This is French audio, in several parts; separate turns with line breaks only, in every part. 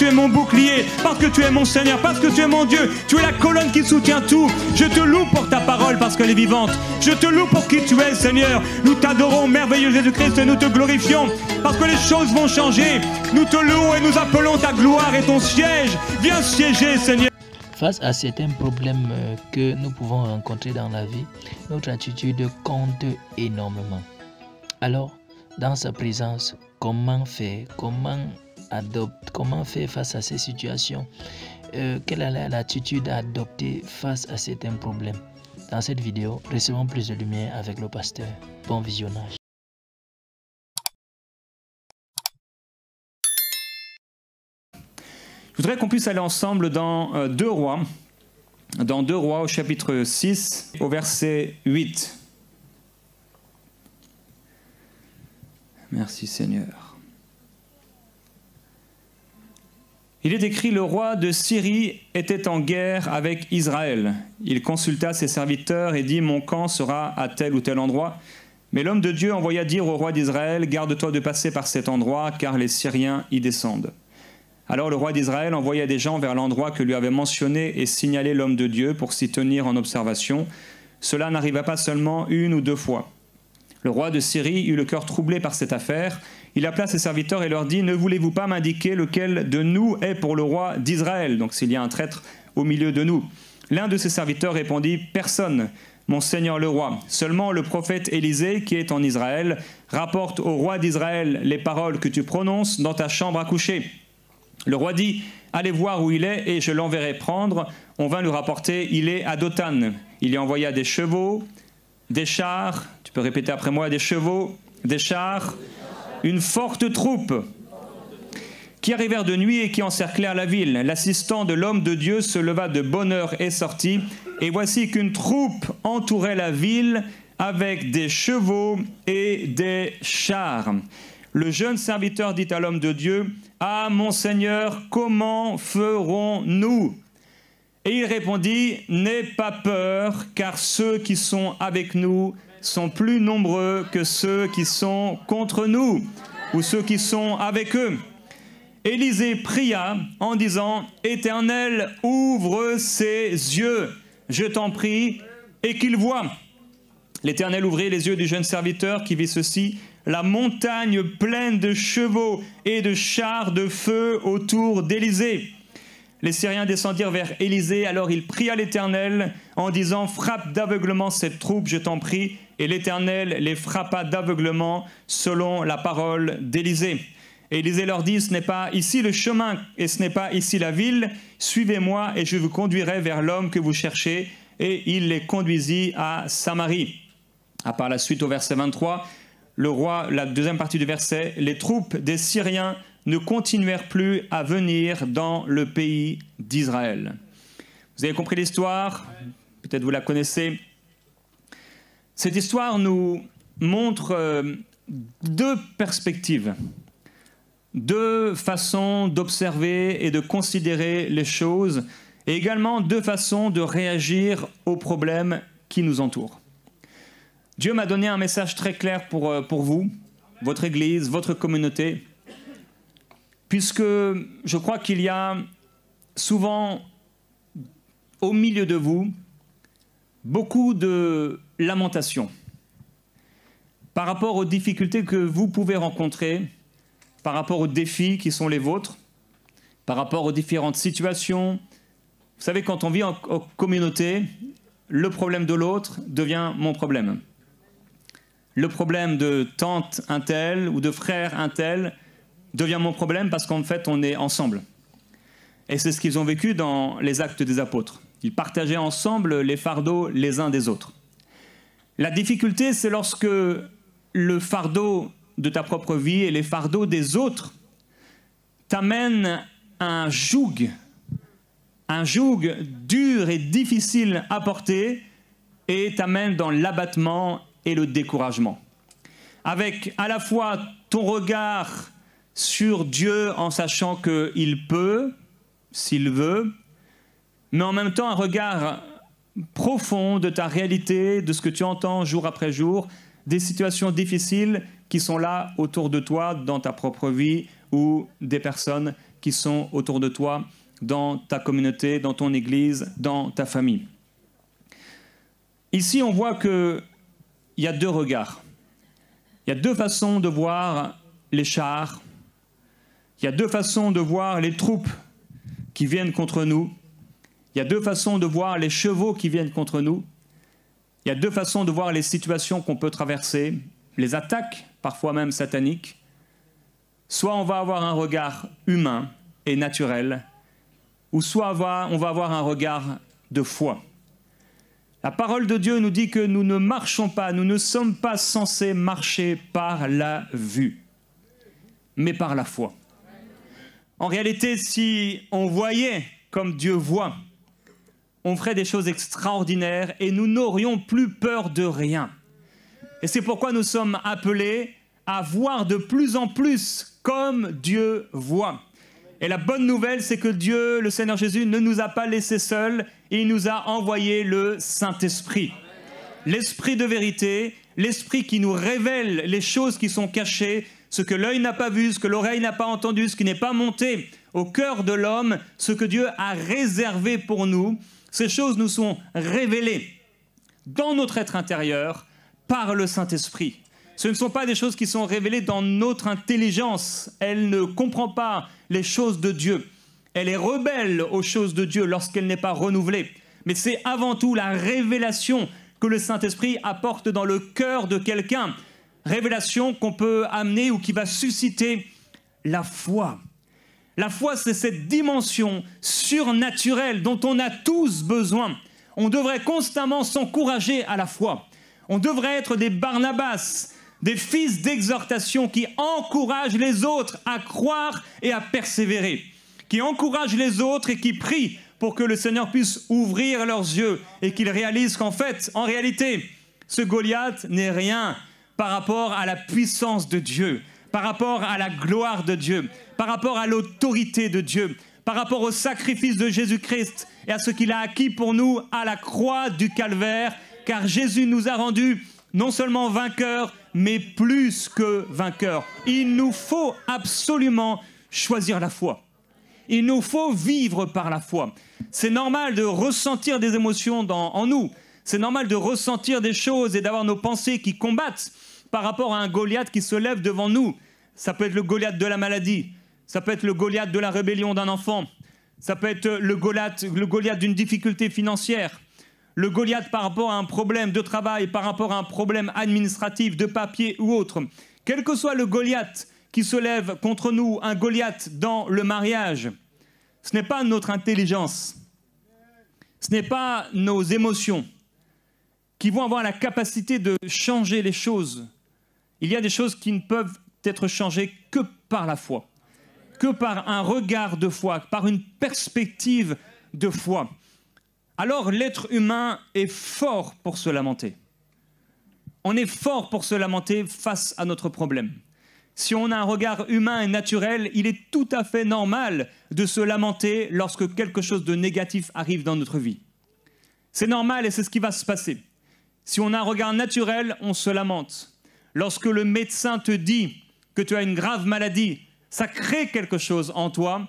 tu es mon bouclier, parce que tu es mon Seigneur, parce que tu es mon Dieu. Tu es la colonne qui soutient tout. Je te loue pour ta parole parce qu'elle est vivante. Je te loue pour qui tu es, Seigneur. Nous t'adorons, merveilleux Jésus-Christ, et nous te glorifions parce que les choses vont changer. Nous te louons et nous appelons ta gloire et ton siège. Viens siéger, Seigneur.
Face à certains problèmes que nous pouvons rencontrer dans la vie, notre attitude compte énormément. Alors, dans sa présence, comment faire? Comment faire face à ces situations? Quelle est l'attitude à adopter face à certains problèmes? Dans cette vidéo, recevons plus de lumière avec le pasteur. Bon visionnage.
Je voudrais qu'on puisse aller ensemble dans 2 Rois. Dans 2 Rois au chapitre 6, au verset 8. Merci Seigneur. Il est écrit, le roi de Syrie était en guerre avec Israël. Il consulta ses serviteurs et dit, mon camp sera à tel ou tel endroit. Mais l'homme de Dieu envoya dire au roi d'Israël, garde-toi de passer par cet endroit, car les Syriens y descendent. Alors le roi d'Israël envoya des gens vers l'endroit que lui avait mentionné et signalé l'homme de Dieu pour s'y tenir en observation. Cela n'arriva pas seulement 1 ou 2 fois. Le roi de Syrie eut le cœur troublé par cette affaire. Il appela ses serviteurs et leur dit, ne voulez-vous pas m'indiquer lequel de nous est pour le roi d'Israël? Donc s'il y a un traître au milieu de nous. L'un de ses serviteurs répondit, personne, mon seigneur le roi. Seulement le prophète Élisée, qui est en Israël, rapporte au roi d'Israël les paroles que tu prononces dans ta chambre à coucher. Le roi dit, allez voir où il est et je l'enverrai prendre. On vint lui rapporter, il est à Dothan. Il y envoya des chevaux, des chars, tu peux répéter après moi, des chevaux, des chars, une forte troupe qui arrivèrent de nuit et qui encerclèrent la ville. L'assistant de l'homme de Dieu se leva de bonne heure et sortit. Et voici qu'une troupe entourait la ville avec des chevaux et des chars. Le jeune serviteur dit à l'homme de Dieu, « Ah, mon Seigneur, comment ferons-nous » Et il répondit, « N'aie pas peur, car ceux qui sont avec nous sont plus nombreux que ceux qui sont contre nous, ou ceux qui sont avec eux. » Élisée pria en disant, « Éternel, ouvre ses yeux, je t'en prie, et qu'il voie. » L'Éternel ouvrit les yeux du jeune serviteur qui vit ceci, la montagne pleine de chevaux et de chars de feu autour d'Élisée. Les Syriens descendirent vers Élisée, alors il pria l'Éternel en disant, frappe d'aveuglement cette troupe, je t'en prie. Et l'Éternel les frappa d'aveuglement selon la parole d'Élisée. Et Élisée leur dit, ce n'est pas ici le chemin et ce n'est pas ici la ville, suivez-moi et je vous conduirai vers l'homme que vous cherchez. Et il les conduisit à Samarie. Par la suite au verset 23, le roi, la deuxième partie du verset, les troupes des Syriens ne continuèrent plus à venir dans le pays d'Israël. Vous avez compris l'histoire? Peut-être vous la connaissez. Cette histoire nous montre 2 perspectives, 2 façons d'observer et de considérer les choses, et également 2 façons de réagir aux problèmes qui nous entourent. Dieu m'a donné un message très clair pour vous, votre Église, votre communauté, puisque je crois qu'il y a souvent au milieu de vous beaucoup de lamentations par rapport aux difficultés que vous pouvez rencontrer, par rapport aux défis qui sont les vôtres, par rapport aux différentes situations. Vous savez, quand on vit en communauté, le problème de l'autre devient mon problème. Le problème de tante un tel ou de frère un tel devient mon problème parce qu'en fait, on est ensemble. Et c'est ce qu'ils ont vécu dans les Actes des Apôtres. Ils partageaient ensemble les fardeaux les uns des autres. La difficulté, c'est lorsque le fardeau de ta propre vie et les fardeaux des autres t'amènent un joug dur et difficile à porter et t'amène dans l'abattement et le découragement. Avec à la fois ton regard sur Dieu en sachant qu'il peut, s'il veut, mais en même temps un regard profond de ta réalité, de ce que tu entends jour après jour, des situations difficiles qui sont là autour de toi, dans ta propre vie, ou des personnes qui sont autour de toi, dans ta communauté, dans ton église, dans ta famille. Ici, on voit qu'il y a deux regards. Il y a deux façons de voir les chars. Il y a deux façons de voir les troupes qui viennent contre nous. Il y a deux façons de voir les chevaux qui viennent contre nous. Il y a deux façons de voir les situations qu'on peut traverser, les attaques, parfois même sataniques. Soit on va avoir un regard humain et naturel, ou soit on va avoir un regard de foi. La parole de Dieu nous dit que nous ne marchons pas, nous ne sommes pas censés marcher par la vue, mais par la foi. En réalité, si on voyait comme Dieu voit, on ferait des choses extraordinaires et nous n'aurions plus peur de rien. Et c'est pourquoi nous sommes appelés à voir de plus en plus comme Dieu voit. Et la bonne nouvelle, c'est que Dieu, le Seigneur Jésus, ne nous a pas laissés seuls, il nous a envoyé le Saint-Esprit. L'Esprit de vérité, l'Esprit qui nous révèle les choses qui sont cachées, ce que l'œil n'a pas vu, ce que l'oreille n'a pas entendu, ce qui n'est pas monté au cœur de l'homme, ce que Dieu a réservé pour nous. Ces choses nous sont révélées dans notre être intérieur par le Saint-Esprit. Ce ne sont pas des choses qui sont révélées dans notre intelligence. Elle ne comprend pas les choses de Dieu. Elle est rebelle aux choses de Dieu lorsqu'elle n'est pas renouvelée. Mais c'est avant tout la révélation que le Saint-Esprit apporte dans le cœur de quelqu'un. Révélation qu'on peut amener ou qui va susciter la foi. La foi, c'est cette dimension surnaturelle dont on a tous besoin. On devrait constamment s'encourager à la foi. On devrait être des Barnabas, des fils d'exhortation qui encouragent les autres à croire et à persévérer, qui encouragent les autres et qui prient pour que le Seigneur puisse ouvrir leurs yeux et qu'ils réalisent qu'en fait, en réalité, ce Goliath n'est rien par rapport à la puissance de Dieu, par rapport à la gloire de Dieu, par rapport à l'autorité de Dieu, par rapport au sacrifice de Jésus-Christ et à ce qu'il a acquis pour nous à la croix du Calvaire, car Jésus nous a rendus non seulement vainqueurs, mais plus que vainqueurs. Il nous faut absolument choisir la foi. Il nous faut vivre par la foi. C'est normal de ressentir des émotions en nous. C'est normal de ressentir des choses et d'avoir nos pensées qui combattent par rapport à un Goliath qui se lève devant nous. Ça peut être le Goliath de la maladie. Ça peut être le Goliath de la rébellion d'un enfant. Ça peut être le Goliath d'une difficulté financière. Le Goliath par rapport à un problème de travail, par rapport à un problème administratif, de papier ou autre. Quel que soit le Goliath qui se lève contre nous, un Goliath dans le mariage, ce n'est pas notre intelligence, ce n'est pas nos émotions qui vont avoir la capacité de changer les choses. Il y a des choses qui ne peuvent être changées que par la foi, que par un regard de foi, par une perspective de foi. Alors l'être humain est fort pour se lamenter. On est fort pour se lamenter face à notre problème. Si on a un regard humain et naturel, il est tout à fait normal de se lamenter lorsque quelque chose de négatif arrive dans notre vie. C'est normal et c'est ce qui va se passer. Si on a un regard naturel, on se lamente. Lorsque le médecin te dit que tu as une grave maladie, ça crée quelque chose en toi,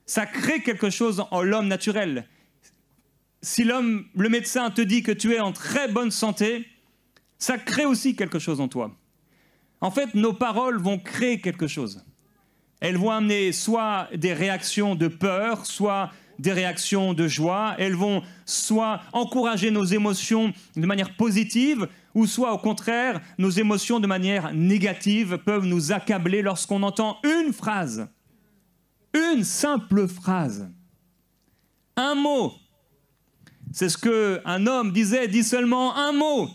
ça crée quelque chose en l'homme naturel. Si le médecin te dit que tu es en très bonne santé, ça crée aussi quelque chose en toi. En fait, nos paroles vont créer quelque chose. Elles vont amener soit des réactions de peur, soit des réactions de joie. Elles vont soit encourager nos émotions de manière positive, ou soit au contraire, nos émotions de manière négative peuvent nous accabler lorsqu'on entend une phrase, une simple phrase, un mot. C'est ce qu'un homme disait, dis seulement un mot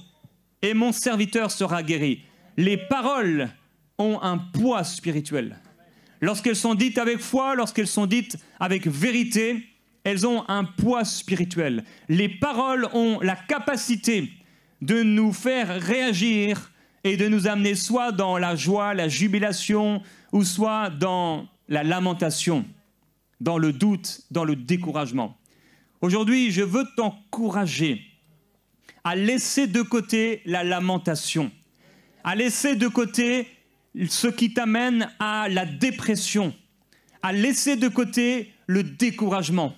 et mon serviteur sera guéri. Les paroles ont un poids spirituel. Lorsqu'elles sont dites avec foi, lorsqu'elles sont dites avec vérité, elles ont un poids spirituel. Les paroles ont la capacité de nous faire réagir et de nous amener soit dans la joie, la jubilation, ou soit dans la lamentation, dans le doute, dans le découragement. Aujourd'hui, je veux t'encourager à laisser de côté la lamentation, à laisser de côté ce qui t'amène à la dépression, à laisser de côté le découragement,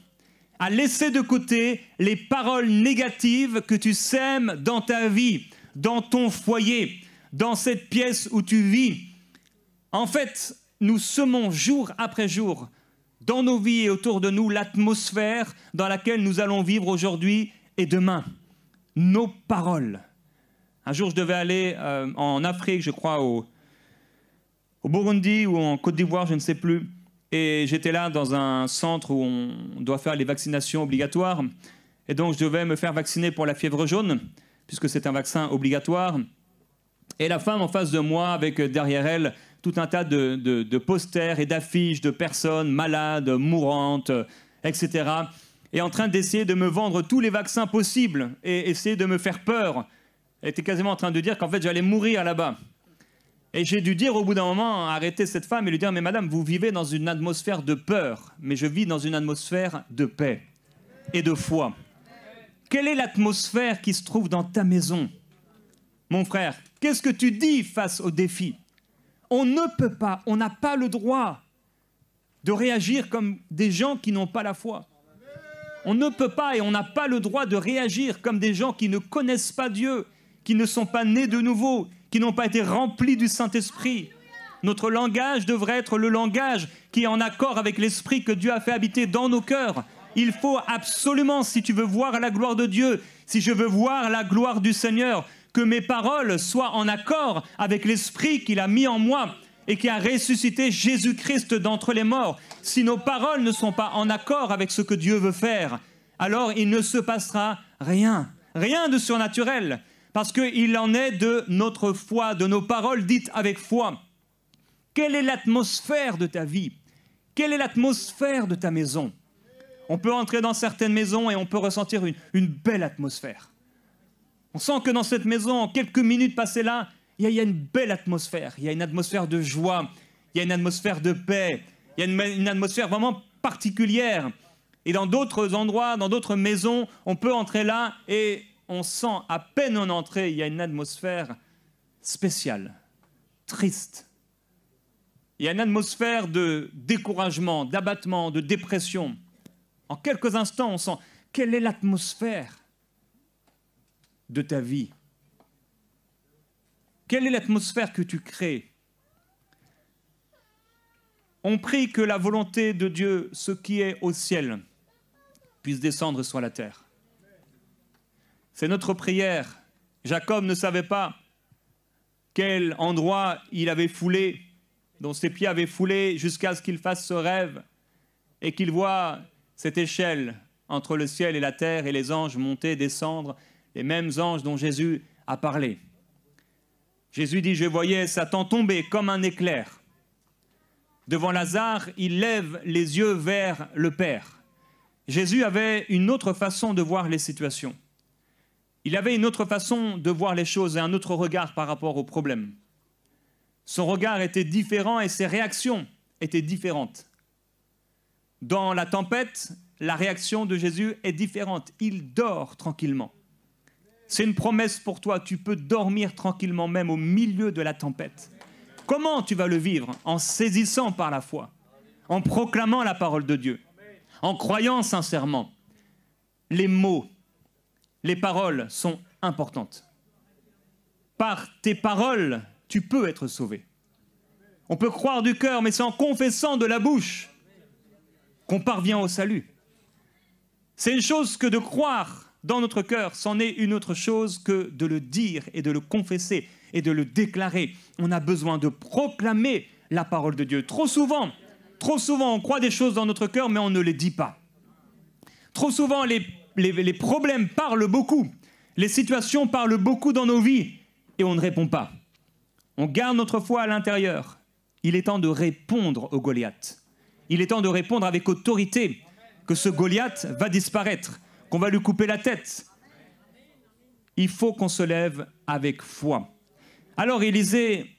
à laisser de côté les paroles négatives que tu sèmes dans ta vie, dans ton foyer, dans cette pièce où tu vis. En fait, nous semons jour après jour dans nos vies et autour de nous l'atmosphère dans laquelle nous allons vivre aujourd'hui et demain. Nos paroles. Un jour, je devais aller en Afrique, je crois, au Burundi ou en Côte d'Ivoire, je ne sais plus. Et j'étais là dans un centre où on doit faire les vaccinations obligatoires. Et donc, je devais me faire vacciner pour la fièvre jaune, puisque c'est un vaccin obligatoire. Et la femme en face de moi, avec derrière elle tout un tas de posters et d'affiches de personnes malades, mourantes, etc. Et en train d'essayer de me vendre tous les vaccins possibles et essayer de me faire peur. Elle était quasiment en train de dire qu'en fait, j'allais mourir là-bas. Et j'ai dû dire au bout d'un moment, arrêter cette femme et lui dire « Mais madame, vous vivez dans une atmosphère de peur, mais je vis dans une atmosphère de paix et de foi. » Quelle est l'atmosphère qui se trouve dans ta maison? Mon frère, qu'est-ce que tu dis face aux défis? On ne peut pas, on n'a pas le droit de réagir comme des gens qui n'ont pas la foi. On ne peut pas et on n'a pas le droit de réagir comme des gens qui ne connaissent pas Dieu, qui ne sont pas nés de nouveau, qui n'ont pas été remplis du Saint-Esprit. Notre langage devrait être le langage qui est en accord avec l'Esprit que Dieu a fait habiter dans nos cœurs. Il faut absolument, si tu veux voir la gloire de Dieu, si je veux voir la gloire du Seigneur, que mes paroles soient en accord avec l'Esprit qu'il a mis en moi et qui a ressuscité Jésus-Christ d'entre les morts. Si nos paroles ne sont pas en accord avec ce que Dieu veut faire, alors il ne se passera rien, rien de surnaturel, parce qu'il en est de notre foi, de nos paroles dites avec foi. Quelle est l'atmosphère de ta vie? Quelle est l'atmosphère de ta maison? On peut entrer dans certaines maisons et on peut ressentir une belle atmosphère. On sent que dans cette maison, en quelques minutes passées là, il y a une belle atmosphère. Il y a une atmosphère de joie, il y a une atmosphère de paix, il y a une atmosphère vraiment particulière. Et dans d'autres endroits, dans d'autres maisons, on peut entrer là et on sent, à peine en entrée, il y a une atmosphère spéciale, triste. Il y a une atmosphère de découragement, d'abattement, de dépression. En quelques instants, on sent quelle est l'atmosphère de ta vie. Quelle est l'atmosphère que tu crées? On prie que la volonté de Dieu, ce qui est au ciel, puisse descendre sur la terre. C'est notre prière. Jacob ne savait pas quel endroit il avait foulé, dont ses pieds avaient foulé jusqu'à ce qu'il fasse ce rêve et qu'il voit cette échelle entre le ciel et la terre et les anges monter, descendre, les mêmes anges dont Jésus a parlé. Jésus dit, je voyais Satan tomber comme un éclair. Devant Lazare, il lève les yeux vers le Père. Jésus avait une autre façon de voir les situations. Il avait une autre façon de voir les choses et un autre regard par rapport aux problèmes. Son regard était différent et ses réactions étaient différentes. Dans la tempête, la réaction de Jésus est différente. Il dort tranquillement. C'est une promesse pour toi. Tu peux dormir tranquillement même au milieu de la tempête. Comment tu vas le vivre? En saisissant par la foi, en proclamant la parole de Dieu, en croyant sincèrement. Les mots, les paroles sont importantes. Par tes paroles, tu peux être sauvé. On peut croire du cœur, mais c'est en confessant de la bouche qu'on parvient au salut. C'est une chose que de croire dans notre cœur, c'en est une autre chose que de le dire et de le confesser et de le déclarer. On a besoin de proclamer la parole de Dieu. Trop souvent, on croit des choses dans notre cœur, mais on ne les dit pas. Trop souvent, les problèmes parlent beaucoup. Les situations parlent beaucoup dans nos vies et on ne répond pas. On garde notre foi à l'intérieur. Il est temps de répondre au Goliath. Il est temps de répondre avec autorité que ce Goliath va disparaître, qu'on va lui couper la tête. Il faut qu'on se lève avec foi. Alors Élisée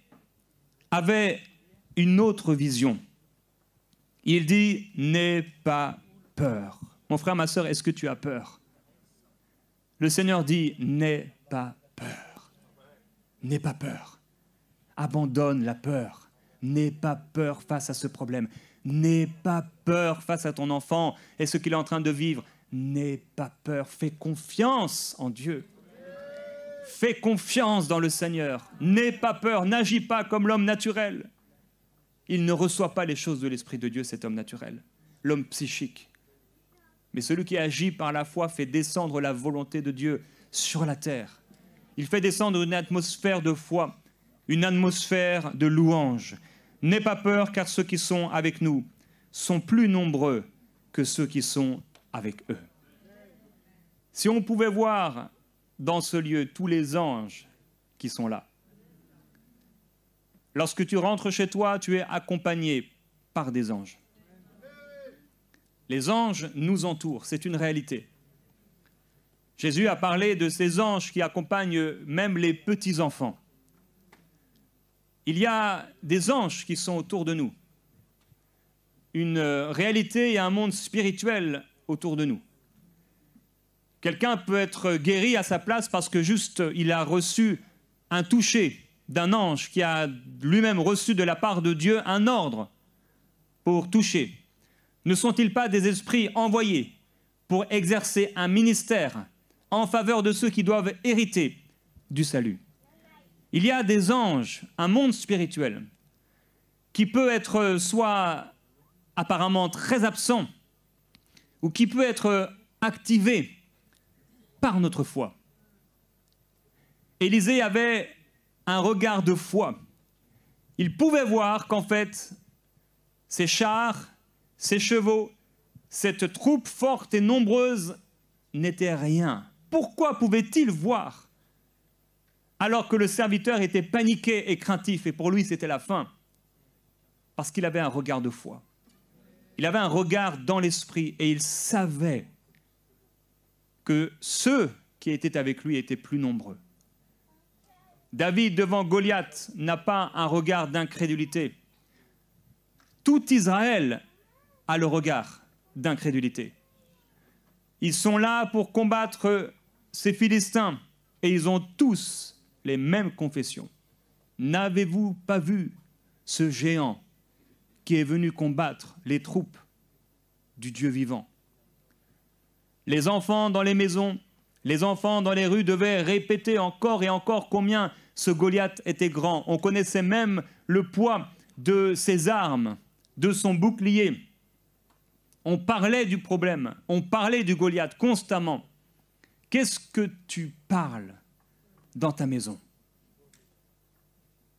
avait une autre vision. Il dit, n'aie pas peur. Mon frère, ma sœur, est-ce que tu as peur? Le Seigneur dit, n'aie pas peur. N'aie pas peur. Abandonne la peur. N'aie pas peur face à ce problème. N'aie pas peur face à ton enfant et ce qu'il est en train de vivre. N'aie pas peur, fais confiance en Dieu. Fais confiance dans le Seigneur. N'aie pas peur, n'agis pas comme l'homme naturel. Il ne reçoit pas les choses de l'Esprit de Dieu, cet homme naturel, l'homme psychique. Mais celui qui agit par la foi fait descendre la volonté de Dieu sur la terre. Il fait descendre une atmosphère de foi, une atmosphère de louange. N'aie pas peur, car ceux qui sont avec nous sont plus nombreux que ceux qui sont avec eux. Si on pouvait voir dans ce lieu tous les anges qui sont là. Lorsque tu rentres chez toi, tu es accompagné par des anges. Les anges nous entourent, c'est une réalité. Jésus a parlé de ces anges qui accompagnent même les petits-enfants. Il y a des anges qui sont autour de nous. Une réalité et un monde spirituel autour de nous. Quelqu'un peut être guéri à sa place parce que juste il a reçu un toucher d'un ange qui a lui-même reçu de la part de Dieu un ordre pour toucher. Ne sont-ils pas des esprits envoyés pour exercer un ministère en faveur de ceux qui doivent hériter du salut? Il y a des anges, un monde spirituel, qui peut être soit apparemment très absent ou qui peut être activé par notre foi. Élisée avait un regard de foi. Il pouvait voir qu'en fait, ces chars, ces chevaux, cette troupe forte et nombreuse n'étaient rien. Pourquoi pouvait-il voir alors que le serviteur était paniqué et craintif et pour lui c'était la fin? Parce qu'il avait un regard de foi. Il avait un regard dans l'esprit et il savait que ceux qui étaient avec lui étaient plus nombreux. David, devant Goliath, n'a pas un regard d'incrédulité. Tout Israël a le regard d'incrédulité. Ils sont là pour combattre ces Philistins et ils ont tous les mêmes confessions. N'avez-vous pas vu ce géant qui est venu combattre les troupes du Dieu vivant? Les enfants dans les maisons, les enfants dans les rues devaient répéter encore et encore combien ce Goliath était grand. On connaissait même le poids de ses armes, de son bouclier. On parlait du problème, on parlait du Goliath constamment. Qu'est-ce que tu parles dans ta maison?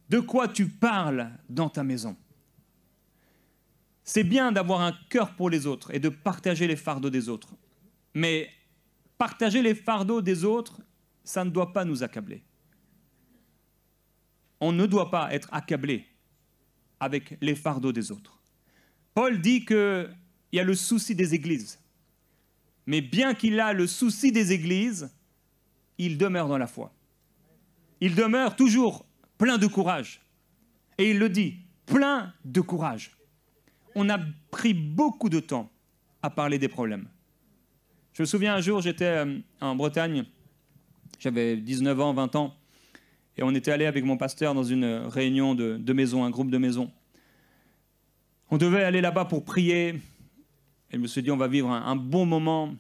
De quoi tu parles dans ta maison? C'est bien d'avoir un cœur pour les autres et de partager les fardeaux des autres. Mais partager les fardeaux des autres, ça ne doit pas nous accabler. On ne doit pas être accablé avec les fardeaux des autres. Paul dit qu'il y a le souci des églises. Mais bien qu'il a le souci des églises, il demeure dans la foi. Il demeure toujours plein de courage. Et il le dit, plein de courage. On a pris beaucoup de temps à parler des problèmes. Je me souviens un jour, j'étais en Bretagne, j'avais 19 ans, 20 ans, et on était allé avec mon pasteur dans une réunion de maisons, un groupe de maisons. On devait aller là-bas pour prier, et je me suis dit, on va vivre un bon moment.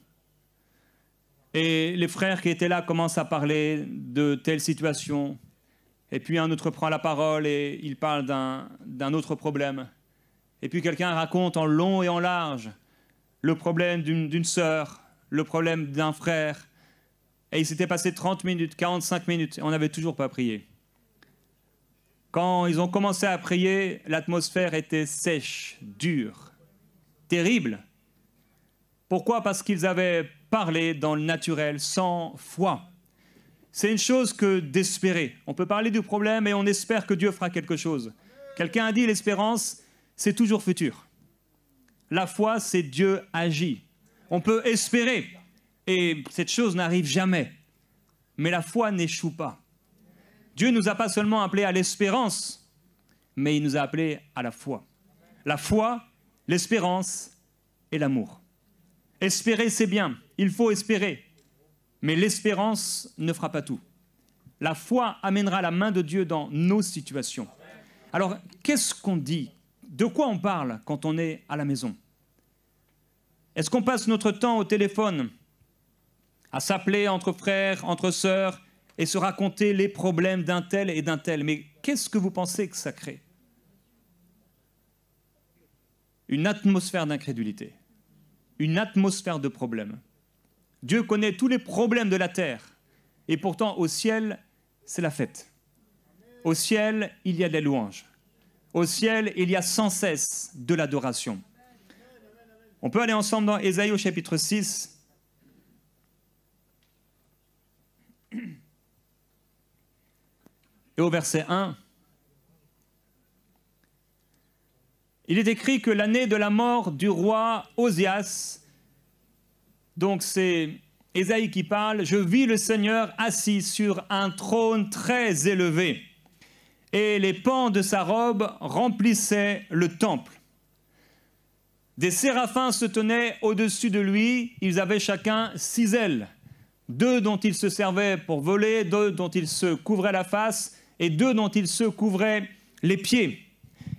Et les frères qui étaient là commencent à parler de telle situation, et puis un autre prend la parole et il parle d'un autre problème. Et puis quelqu'un raconte en long et en large le problème d'une sœur, le problème d'un frère. Et il s'était passé 30 minutes, 45 minutes, et on n'avait toujours pas prié. Quand ils ont commencé à prier, l'atmosphère était sèche, dure, terrible. Pourquoi? Parce qu'ils avaient parlé dans le naturel, sans foi. C'est une chose que d'espérer. On peut parler du problème et on espère que Dieu fera quelque chose. Quelqu'un a dit, l'espérance, c'est toujours futur. La foi, c'est Dieu agit. On peut espérer, et cette chose n'arrive jamais. Mais la foi n'échoue pas. Dieu ne nous a pas seulement appelés à l'espérance, mais il nous a appelés à la foi. La foi, l'espérance et l'amour. Espérer, c'est bien, il faut espérer. Mais l'espérance ne fera pas tout. La foi amènera la main de Dieu dans nos situations. Alors, qu'est-ce qu'on dit de quoi on parle quand on est à la maison? Est-ce qu'on passe notre temps au téléphone à s'appeler entre frères, entre sœurs et se raconter les problèmes d'un tel et d'un tel? Mais qu'est-ce que vous pensez que ça crée? Une atmosphère d'incrédulité, une atmosphère de problèmes. Dieu connaît tous les problèmes de la terre et pourtant au ciel, c'est la fête. Au ciel, il y a des louanges. Au ciel, il y a sans cesse de l'adoration. On peut aller ensemble dans Ésaïe au chapitre 6. Et au verset 1, il est écrit que l'année de la mort du roi Osias, donc c'est Ésaïe qui parle, je vis le Seigneur assis sur un trône très élevé, et les pans de sa robe remplissaient le temple. Des séraphins se tenaient au-dessus de lui, ils avaient chacun 6 ailes, 2 dont ils se servaient pour voler, 2 dont ils se couvraient la face, et 2 dont ils se couvraient les pieds.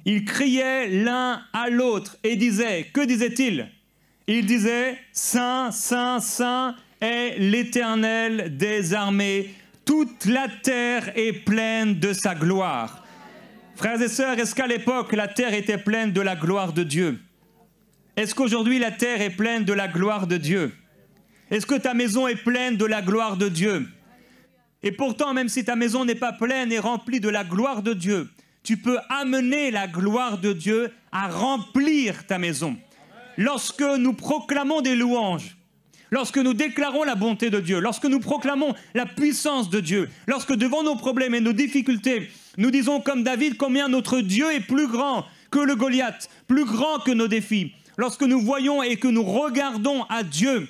Ils criaient l'un à l'autre et disaient, que disaient-ils? Ils disaient, Saint, Saint, Saint est l'Éternel des armées, toute la terre est pleine de sa gloire. Frères et sœurs, est-ce qu'à l'époque, la terre était pleine de la gloire de Dieu? Est-ce qu'aujourd'hui, la terre est pleine de la gloire de Dieu? Est-ce que ta maison est pleine de la gloire de Dieu? Et pourtant, même si ta maison n'est pas pleine et remplie de la gloire de Dieu, tu peux amener la gloire de Dieu à remplir ta maison. Lorsque nous proclamons des louanges, lorsque nous déclarons la bonté de Dieu, lorsque nous proclamons la puissance de Dieu, lorsque devant nos problèmes et nos difficultés, nous disons comme David combien notre Dieu est plus grand que le Goliath, plus grand que nos défis. Lorsque nous voyons et que nous regardons à Dieu,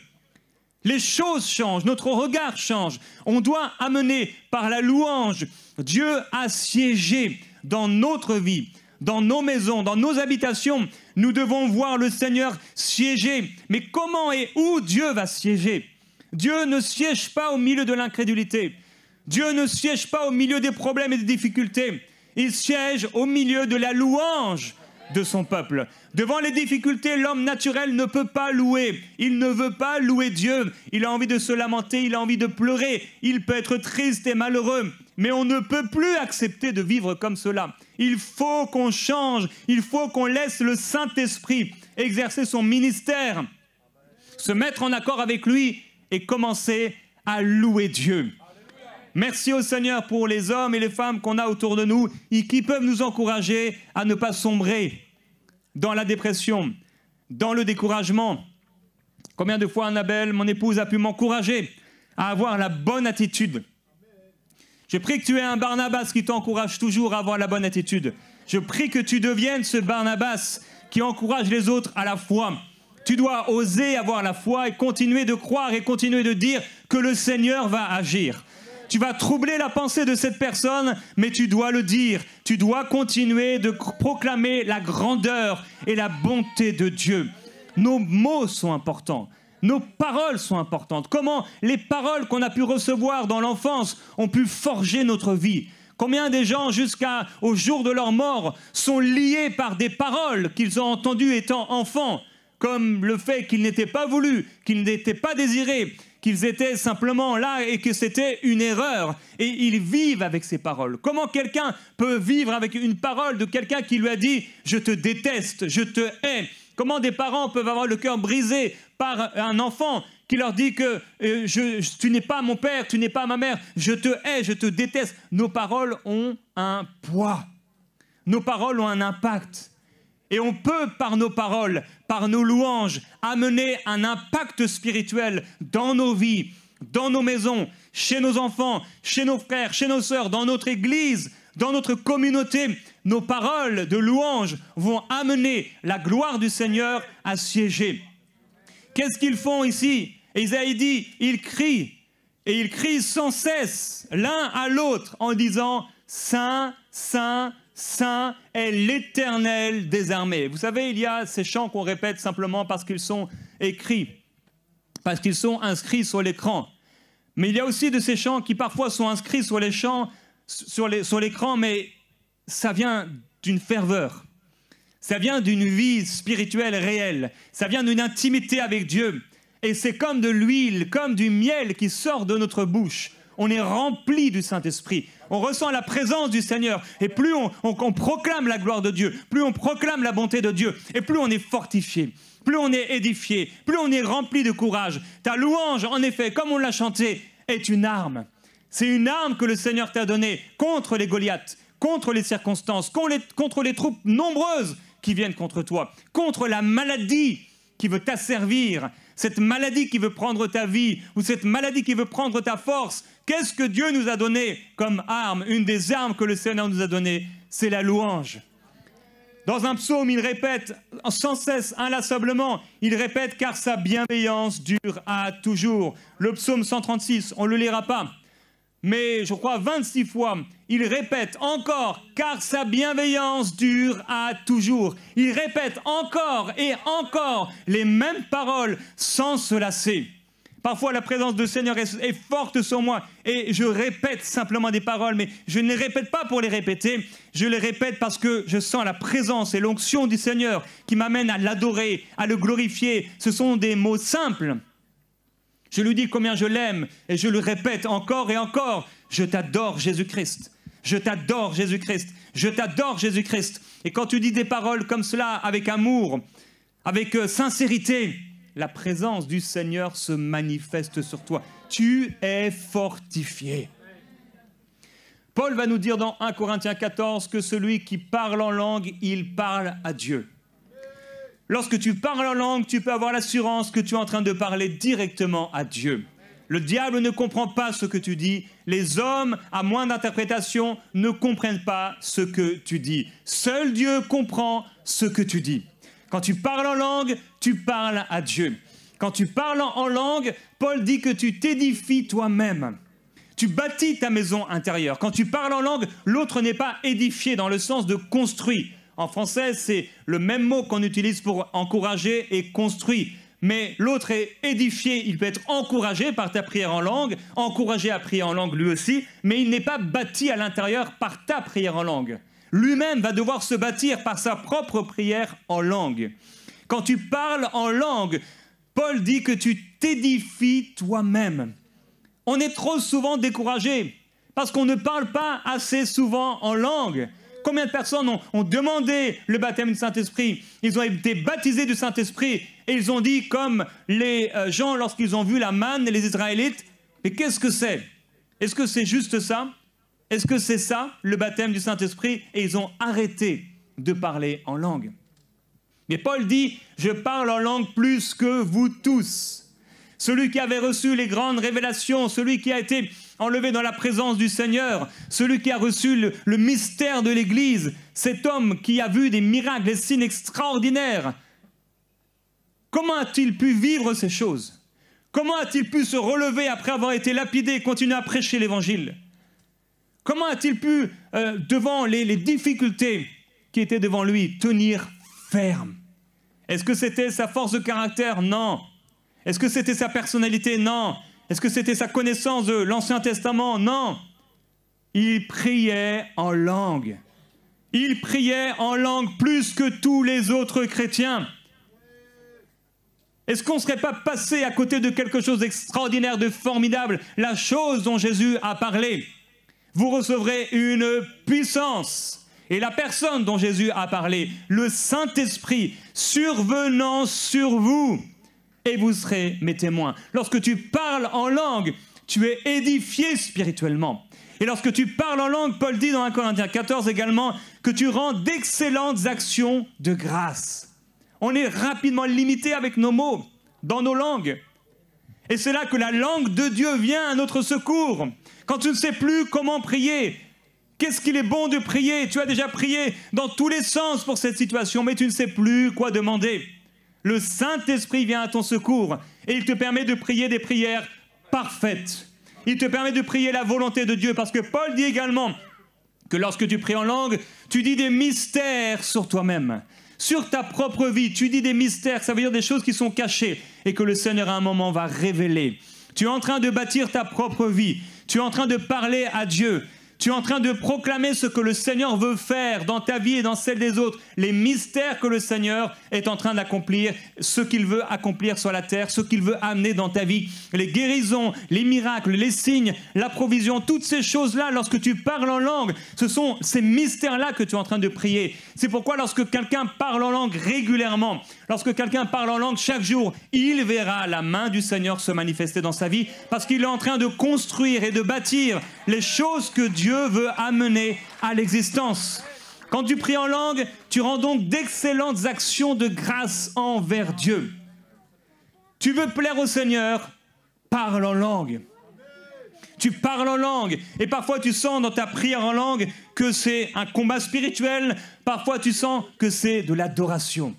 les choses changent, notre regard change. On doit amener par la louange Dieu à siéger dans notre vie, dans nos maisons, dans nos habitations. Nous devons voir le Seigneur siéger. Mais comment et où Dieu va siéger? Dieu ne siège pas au milieu de l'incrédulité. Dieu ne siège pas au milieu des problèmes et des difficultés. Il siège au milieu de la louange de son peuple. Devant les difficultés, l'homme naturel ne peut pas louer. Il ne veut pas louer Dieu. Il a envie de se lamenter, il a envie de pleurer. Il peut être triste et malheureux. Mais on ne peut plus accepter de vivre comme cela. Il faut qu'on change. Il faut qu'on laisse le Saint-Esprit exercer son ministère, se mettre en accord avec lui et commencer à louer Dieu. Merci au Seigneur pour les hommes et les femmes qu'on a autour de nous et qui peuvent nous encourager à ne pas sombrer dans la dépression, dans le découragement. Combien de fois, Annabelle, mon épouse, a pu m'encourager à avoir la bonne attitude. Je prie que tu aies un Barnabas qui t'encourage toujours à avoir la bonne attitude. Je prie que tu deviennes ce Barnabas qui encourage les autres à la foi. Tu dois oser avoir la foi et continuer de croire et continuer de dire que le Seigneur va agir. Tu vas troubler la pensée de cette personne, mais tu dois le dire. Tu dois continuer de proclamer la grandeur et la bonté de Dieu. Nos mots sont importants. Nos paroles sont importantes. Comment les paroles qu'on a pu recevoir dans l'enfance ont pu forger notre vie? Combien des gens, jusqu'au jour de leur mort, sont liés par des paroles qu'ils ont entendues étant enfants, comme le fait qu'ils n'étaient pas voulus, qu'ils n'étaient pas désirés, qu'ils étaient simplement là et que c'était une erreur. Et ils vivent avec ces paroles. Comment quelqu'un peut vivre avec une parole de quelqu'un qui lui a dit « je te déteste, je te hais ». Comment des parents peuvent avoir le cœur brisé par un enfant qui leur dit que tu n'es pas mon père, tu n'es pas ma mère, je te hais, je te déteste. Nos paroles ont un poids. Nos paroles ont un impact. Et on peut, par nos paroles, par nos louanges, amener un impact spirituel dans nos vies, dans nos maisons, chez nos enfants, chez nos frères, chez nos sœurs, dans notre église, dans notre communauté. Nos paroles de louange vont amener la gloire du Seigneur à siéger. Qu'est-ce qu'ils font ici? Isaïe dit, ils crient, et ils crient sans cesse, l'un à l'autre, en disant « Saint, Saint, Saint est l'Éternel des armées ». Vous savez, il y a ces chants qu'on répète simplement parce qu'ils sont écrits, parce qu'ils sont inscrits sur l'écran. Mais il y a aussi de ces chants qui parfois sont inscrits sur l'écran, mais ça vient d'une ferveur. Ça vient d'une vie spirituelle réelle. Ça vient d'une intimité avec Dieu. Et c'est comme de l'huile, comme du miel qui sort de notre bouche. On est rempli du Saint-Esprit. On ressent la présence du Seigneur. Et plus on proclame la gloire de Dieu, plus on proclame la bonté de Dieu, et plus on est fortifié, plus on est édifié, plus on est rempli de courage. Ta louange, en effet, comme on l'a chanté, est une arme. C'est une arme que le Seigneur t'a donnée contre les Goliaths, contre les circonstances, contre les troupes nombreuses qui viennent contre toi, contre la maladie qui veut t'asservir, cette maladie qui veut prendre ta vie, ou cette maladie qui veut prendre ta force. Qu'est-ce que Dieu nous a donné comme arme? Une des armes que le Seigneur nous a données, c'est la louange. Dans un psaume, il répète sans cesse, inlassablement, il répète « car sa bienveillance dure à toujours ». Le psaume 136, on ne le lira pas, mais je crois 26 fois, il répète encore « car sa bienveillance dure à toujours ». Il répète encore et encore les mêmes paroles sans se lasser. Parfois, la présence du Seigneur est forte sur moi et je répète simplement des paroles, mais je ne les répète pas pour les répéter, je les répète parce que je sens la présence et l'onction du Seigneur qui m'amène à l'adorer, à le glorifier. Ce sont des mots simples. Je lui dis combien je l'aime et je le répète encore et encore. Je t'adore, Jésus-Christ. Je t'adore, Jésus-Christ. Je t'adore, Jésus-Christ. Et quand tu dis des paroles comme cela, avec amour, avec sincérité, la présence du Seigneur se manifeste sur toi. Tu es fortifié. Paul va nous dire dans 1 Corinthiens 14 que celui qui parle en langue, il parle à Dieu. Lorsque tu parles en langue, tu peux avoir l'assurance que tu es en train de parler directement à Dieu. Le diable ne comprend pas ce que tu dis. Les hommes, à moins d'interprétation, ne comprennent pas ce que tu dis. Seul Dieu comprend ce que tu dis. Quand tu parles en langue, tu parles à Dieu. Quand tu parles en langue, Paul dit que tu t'édifies toi-même. Tu bâtis ta maison intérieure. Quand tu parles en langue, l'autre n'est pas édifié dans le sens de construit. En français, c'est le même mot qu'on utilise pour encourager et construit. Mais l'autre est édifié, il peut être encouragé par ta prière en langue, encouragé à prier en langue lui aussi, mais il n'est pas bâti à l'intérieur par ta prière en langue. Lui-même va devoir se bâtir par sa propre prière en langue. Quand tu parles en langue, Paul dit que tu t'édifies toi-même. On est trop souvent découragé parce qu'on ne parle pas assez souvent en langue. Combien de personnes ont demandé le baptême du Saint-Esprit? Ils ont été baptisés du Saint-Esprit et ils ont dit comme les gens lorsqu'ils ont vu la manne et les Israélites, mais qu'est-ce que c'est? Est-ce que c'est juste ça? Est-ce que c'est ça, le baptême du Saint-Esprit? Et ils ont arrêté de parler en langue. Mais Paul dit, je parle en langue plus que vous tous. Celui qui avait reçu les grandes révélations, celui qui a été enlevé dans la présence du Seigneur, celui qui a reçu le mystère de l'Église, cet homme qui a vu des miracles, des signes extraordinaires. Comment a-t-il pu vivre ces choses? Comment a-t-il pu se relever après avoir été lapidé et continuer à prêcher l'Évangile? Comment a-t-il pu, devant les difficultés qui étaient devant lui, tenir ferme? Est-ce que c'était sa force de caractère? Non. Est-ce que c'était sa personnalité? Non. Est-ce que c'était sa connaissance de l'Ancien Testament? Non. Il priait en langue. Il priait en langue plus que tous les autres chrétiens. Est-ce qu'on ne serait pas passé à côté de quelque chose d'extraordinaire, de formidable? La chose dont Jésus a parlé. Vous recevrez une puissance. Et la personne dont Jésus a parlé, le Saint-Esprit, survenant sur vous, et vous serez mes témoins. Lorsque tu parles en langue, tu es édifié spirituellement. Et lorsque tu parles en langue, Paul dit dans 1 Corinthiens 14 également, que tu rends d'excellentes actions de grâce. On est rapidement limité avec nos mots, dans nos langues. Et c'est là que la langue de Dieu vient à notre secours. Quand tu ne sais plus comment prier, qu'est-ce qu'il est bon de prier? Tu as déjà prié dans tous les sens pour cette situation, mais tu ne sais plus quoi demander. Le Saint-Esprit vient à ton secours et il te permet de prier des prières parfaites. Il te permet de prier la volonté de Dieu, parce que Paul dit également que lorsque tu pries en langue, tu dis des mystères sur toi-même, sur ta propre vie. Tu dis des mystères, ça veut dire des choses qui sont cachées et que le Seigneur à un moment va révéler. Tu es en train de bâtir ta propre vie. Tu es en train de parler à Dieu. Tu es en train de proclamer ce que le Seigneur veut faire dans ta vie et dans celle des autres. Les mystères que le Seigneur est en train d'accomplir, ce qu'il veut accomplir sur la terre, ce qu'il veut amener dans ta vie. Les guérisons, les miracles, les signes, la provision, toutes ces choses-là, lorsque tu parles en langue, ce sont ces mystères-là que tu es en train de prier. C'est pourquoi lorsque quelqu'un parle en langue régulièrement, lorsque quelqu'un parle en langue chaque jour, il verra la main du Seigneur se manifester dans sa vie parce qu'il est en train de construire et de bâtir les choses que Dieu veut amener à l'existence. Quand tu pries en langue, tu rends donc d'excellentes actions de grâce envers Dieu. Tu veux plaire au Seigneur, parle en langue. Tu parles en langue et parfois tu sens dans ta prière en langue que c'est un combat spirituel, parfois tu sens que c'est de l'adoration.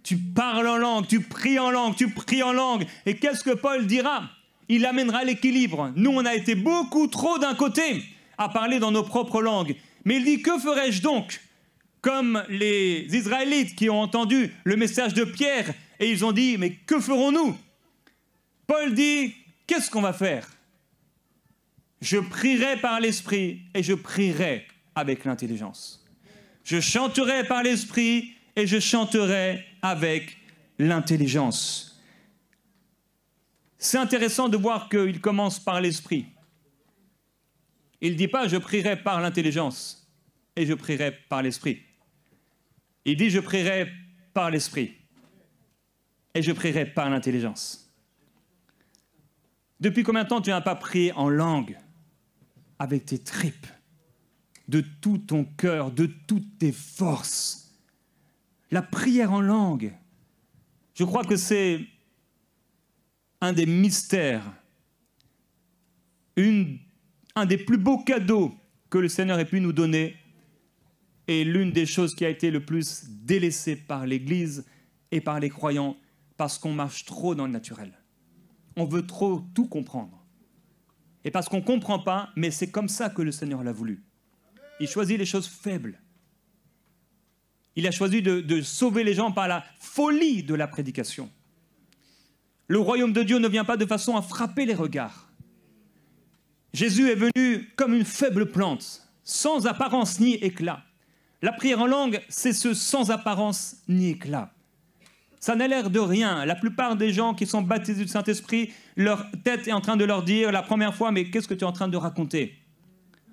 Tu parles en langue, tu pries en langue, tu pries en langue. Et qu'est-ce que Paul dira? Il amènera l'équilibre. Nous, on a été beaucoup trop d'un côté à parler dans nos propres langues. Mais il dit, que ferais-je donc? Comme les Israélites qui ont entendu le message de Pierre et ils ont dit, mais que ferons-nous? Paul dit, qu'est-ce qu'on va faire? Je prierai par l'Esprit et je prierai avec l'intelligence. Je chanterai par l'Esprit et je chanterai avec l'intelligence. C'est intéressant de voir qu'il commence par l'Esprit. Il ne dit pas « je prierai par l'intelligence » et je prierai par l'Esprit. Il dit « je prierai par l'Esprit et je prierai par l'intelligence ». Depuis combien de temps tu n'as pas prié en langue, avec tes tripes, de tout ton cœur, de toutes tes forces? La prière en langue, je crois que c'est un des mystères, un des plus beaux cadeaux que le Seigneur ait pu nous donner et l'une des choses qui a été le plus délaissée par l'Église et par les croyants parce qu'on marche trop dans le naturel. On veut trop tout comprendre. Et parce qu'on ne comprend pas, mais c'est comme ça que le Seigneur l'a voulu. Il choisit les choses faibles. Il a choisi de sauver les gens par la folie de la prédication. Le royaume de Dieu ne vient pas de façon à frapper les regards. Jésus est venu comme une faible plante, sans apparence ni éclat. La prière en langue, c'est ce sans apparence ni éclat. Ça n'a l'air de rien. La plupart des gens qui sont baptisés du Saint-Esprit, leur tête est en train de leur dire la première fois, mais qu'est-ce que tu es en train de raconter?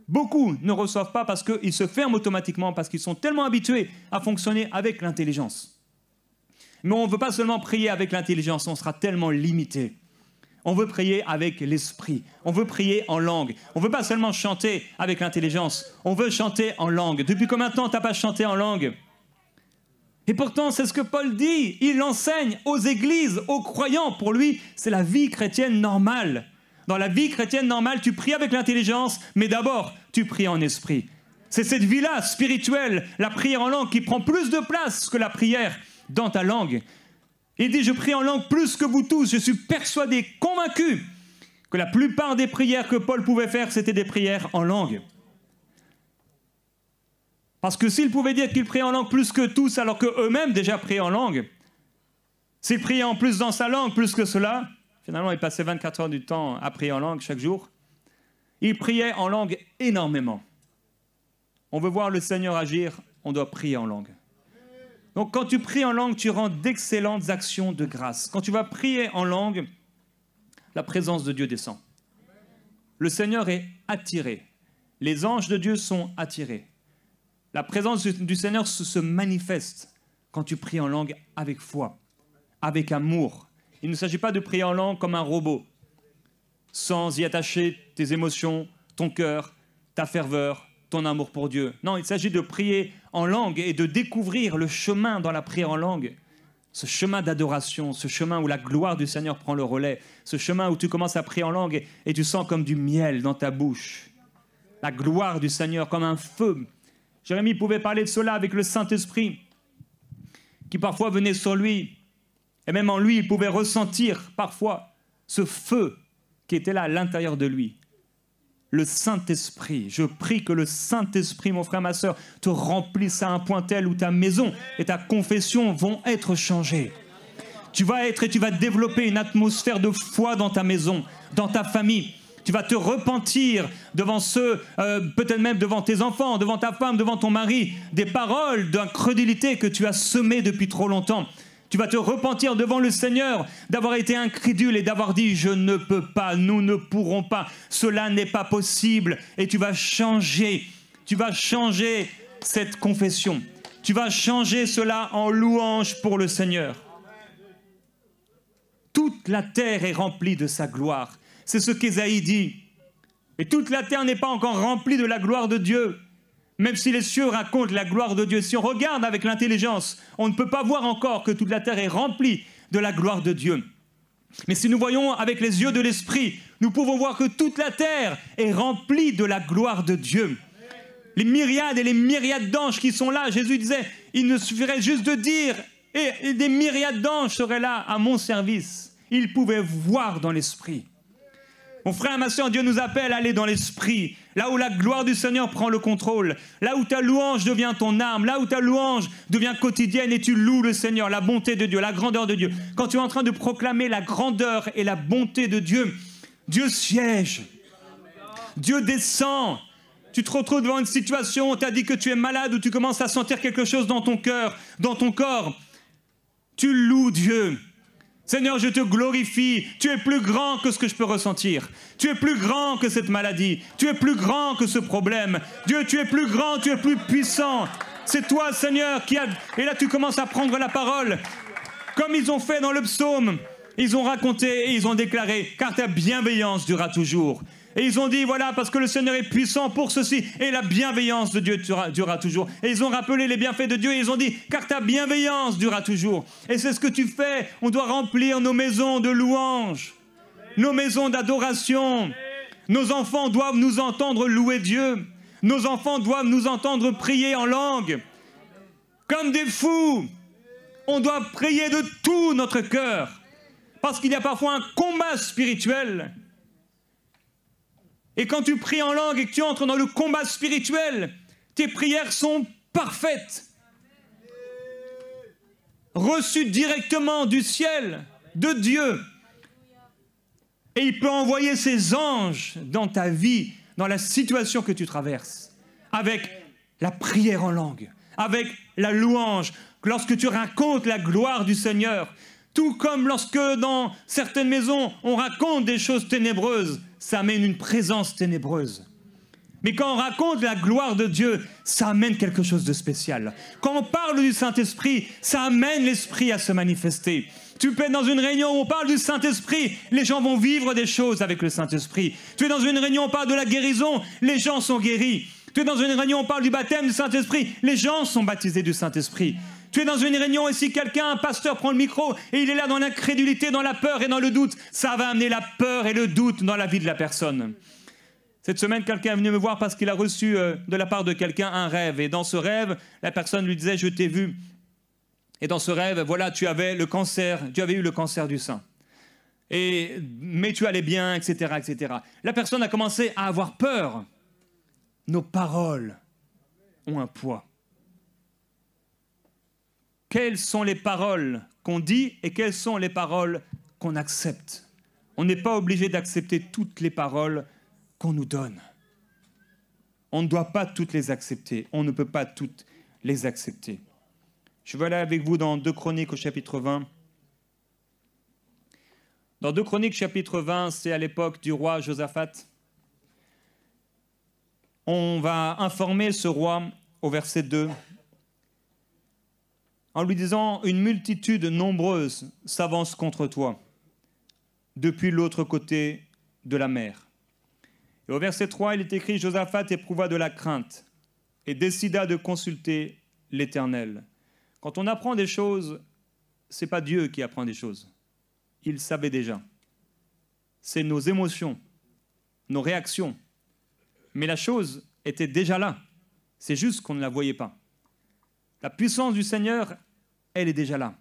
Beaucoup ne reçoivent pas parce qu'ils se ferment automatiquement, parce qu'ils sont tellement habitués à fonctionner avec l'intelligence. Mais on ne veut pas seulement prier avec l'intelligence, on sera tellement limité. On veut prier avec l'esprit, on veut prier en langue. On ne veut pas seulement chanter avec l'intelligence, on veut chanter en langue. Depuis combien de temps tu n'as pas chanté en langue? Et pourtant, c'est ce que Paul dit, il enseigne aux églises, aux croyants. Pour lui, c'est la vie chrétienne normale. Dans la vie chrétienne normale, tu pries avec l'intelligence, mais d'abord, tu pries en esprit. C'est cette vie-là spirituelle, la prière en langue, qui prend plus de place que la prière dans ta langue. Il dit, je prie en langue plus que vous tous. Je suis persuadé, convaincu, que la plupart des prières que Paul pouvait faire, c'était des prières en langue. Parce que s'il pouvait dire qu'il priait en langue plus que tous, alors qu'eux-mêmes déjà priaient en langue, s'il priait en plus dans sa langue, plus que cela, finalement il passait 24 heures du temps à prier en langue chaque jour, il priait en langue énormément. On veut voir le Seigneur agir, on doit prier en langue. Donc quand tu pries en langue, tu rends d'excellentes actions de grâce. Quand tu vas prier en langue, la présence de Dieu descend. Le Seigneur est attiré. Les anges de Dieu sont attirés. La présence du Seigneur se manifeste quand tu pries en langue avec foi, avec amour. Il ne s'agit pas de prier en langue comme un robot, sans y attacher tes émotions, ton cœur, ta ferveur, ton amour pour Dieu. Non, il s'agit de prier en langue et de découvrir le chemin dans la prière en langue, ce chemin d'adoration, ce chemin où la gloire du Seigneur prend le relais, ce chemin où tu commences à prier en langue et tu sens comme du miel dans ta bouche, la gloire du Seigneur comme un feu. Jérémie pouvait parler de cela avec le Saint-Esprit qui parfois venait sur lui. Et même en lui, il pouvait ressentir parfois ce feu qui était là à l'intérieur de lui. Le Saint-Esprit. Je prie que le Saint-Esprit, mon frère, ma sœur, te remplisse à un point tel où ta maison et ta confession vont être changées. Tu vas être et tu vas développer une atmosphère de foi dans ta maison, dans ta famille. Tu vas te repentir devant ceux, peut-être même devant tes enfants, devant ta femme, devant ton mari, des paroles d'incrédulité que tu as semées depuis trop longtemps. Tu vas te repentir devant le Seigneur d'avoir été incrédule et d'avoir dit « Je ne peux pas, nous ne pourrons pas, cela n'est pas possible. » Et tu vas changer cette confession. Tu vas changer cela en louange pour le Seigneur. Toute la terre est remplie de sa gloire. C'est ce qu'Ésaïe dit. Et toute la terre n'est pas encore remplie de la gloire de Dieu. Même si les cieux racontent la gloire de Dieu, si on regarde avec l'intelligence, on ne peut pas voir encore que toute la terre est remplie de la gloire de Dieu. Mais si nous voyons avec les yeux de l'esprit, nous pouvons voir que toute la terre est remplie de la gloire de Dieu. Les myriades et les myriades d'anges qui sont là, Jésus disait, il ne suffirait juste de dire, et des myriades d'anges seraient là à mon service. Ils pouvaient voir dans l'esprit. Mon frère, ma soeur, Dieu nous appelle à aller dans l'esprit, là où la gloire du Seigneur prend le contrôle, là où ta louange devient ton arme, là où ta louange devient quotidienne et tu loues le Seigneur, la bonté de Dieu, la grandeur de Dieu. Quand tu es en train de proclamer la grandeur et la bonté de Dieu, Dieu siège, Dieu descend. Tu te retrouves devant une situation, on t'a dit que tu es malade ou tu commences à sentir quelque chose dans ton cœur, dans ton corps. Tu loues Dieu. Seigneur, je te glorifie. Tu es plus grand que ce que je peux ressentir. Tu es plus grand que cette maladie. Tu es plus grand que ce problème. Dieu, tu es plus grand, tu es plus puissant. C'est toi, Seigneur, qui a... Et là, tu commences à prendre la parole. Comme ils ont fait dans le psaume. Ils ont raconté et ils ont déclaré, car ta bienveillance durera toujours. Et ils ont dit, voilà, parce que le Seigneur est puissant pour ceci, et la bienveillance de Dieu durera toujours. Et ils ont rappelé les bienfaits de Dieu, et ils ont dit, car ta bienveillance durera toujours. Et c'est ce que tu fais. On doit remplir nos maisons de louanges, nos maisons d'adoration. Nos enfants doivent nous entendre louer Dieu. Nos enfants doivent nous entendre prier en langue. Comme des fous, on doit prier de tout notre cœur. Parce qu'il y a parfois un combat spirituel. Et quand tu pries en langue et que tu entres dans le combat spirituel, tes prières sont parfaites. Reçues directement du ciel, de Dieu. Et il peut envoyer ses anges dans ta vie, dans la situation que tu traverses, avec la prière en langue, avec la louange, lorsque tu racontes la gloire du Seigneur. Tout comme lorsque dans certaines maisons, on raconte des choses ténébreuses, ça amène une présence ténébreuse. Mais quand on raconte la gloire de Dieu, ça amène quelque chose de spécial. Quand on parle du Saint-Esprit, ça amène l'Esprit à se manifester. Tu peux être dans une réunion où on parle du Saint-Esprit, les gens vont vivre des choses avec le Saint-Esprit. Tu es dans une réunion où on parle de la guérison, les gens sont guéris. Tu es dans une réunion où on parle du baptême du Saint-Esprit, les gens sont baptisés du Saint-Esprit. Tu es dans une réunion et si quelqu'un, un pasteur, prend le micro et il est là dans l'incrédulité, dans la peur et dans le doute, ça va amener la peur et le doute dans la vie de la personne. Cette semaine, quelqu'un est venu me voir parce qu'il a reçu de la part de quelqu'un un rêve. Et dans ce rêve, la personne lui disait « Je t'ai vu ». Et dans ce rêve, voilà, tu avais eu le cancer du sein. Mais tu allais bien, etc., etc. La personne a commencé à avoir peur. Nos paroles ont un poids. Quelles sont les paroles qu'on dit et quelles sont les paroles qu'on accepte? On n'est pas obligé d'accepter toutes les paroles qu'on nous donne. On ne doit pas toutes les accepter. On ne peut pas toutes les accepter. Je vais aller avec vous dans 2 Chroniques au chapitre 20. Dans 2 Chroniques chapitre 20, c'est à l'époque du roi Josaphat. On va informer ce roi au verset 2. En lui disant « Une multitude nombreuse s'avance contre toi, depuis l'autre côté de la mer. » Et au verset 3, il est écrit « Josaphat éprouva de la crainte et décida de consulter l'Éternel. » Quand on apprend des choses, ce n'est pas Dieu qui apprend des choses. Il savait déjà. C'est nos émotions, nos réactions. Mais la chose était déjà là. C'est juste qu'on ne la voyait pas. La puissance du Seigneur, elle est déjà là.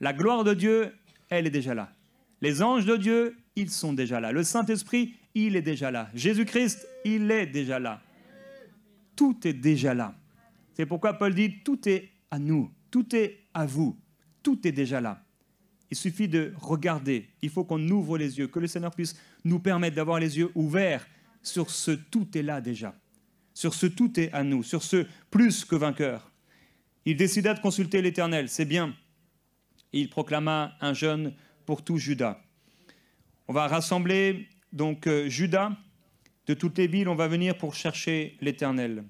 La gloire de Dieu, elle est déjà là. Les anges de Dieu, ils sont déjà là. Le Saint-Esprit, il est déjà là. Jésus-Christ, il est déjà là. Tout est déjà là. C'est pourquoi Paul dit, tout est à nous, tout est à vous, tout est déjà là. Il suffit de regarder. Il faut qu'on ouvre les yeux, que le Seigneur puisse nous permettre d'avoir les yeux ouverts sur ce tout est là déjà, sur ce tout est à nous, sur ce plus que vainqueur. Il décida de consulter l'Éternel, c'est bien. Et il proclama un jeûne pour tout Juda. On va rassembler donc Juda, de toutes les villes, on va venir pour chercher l'Éternel.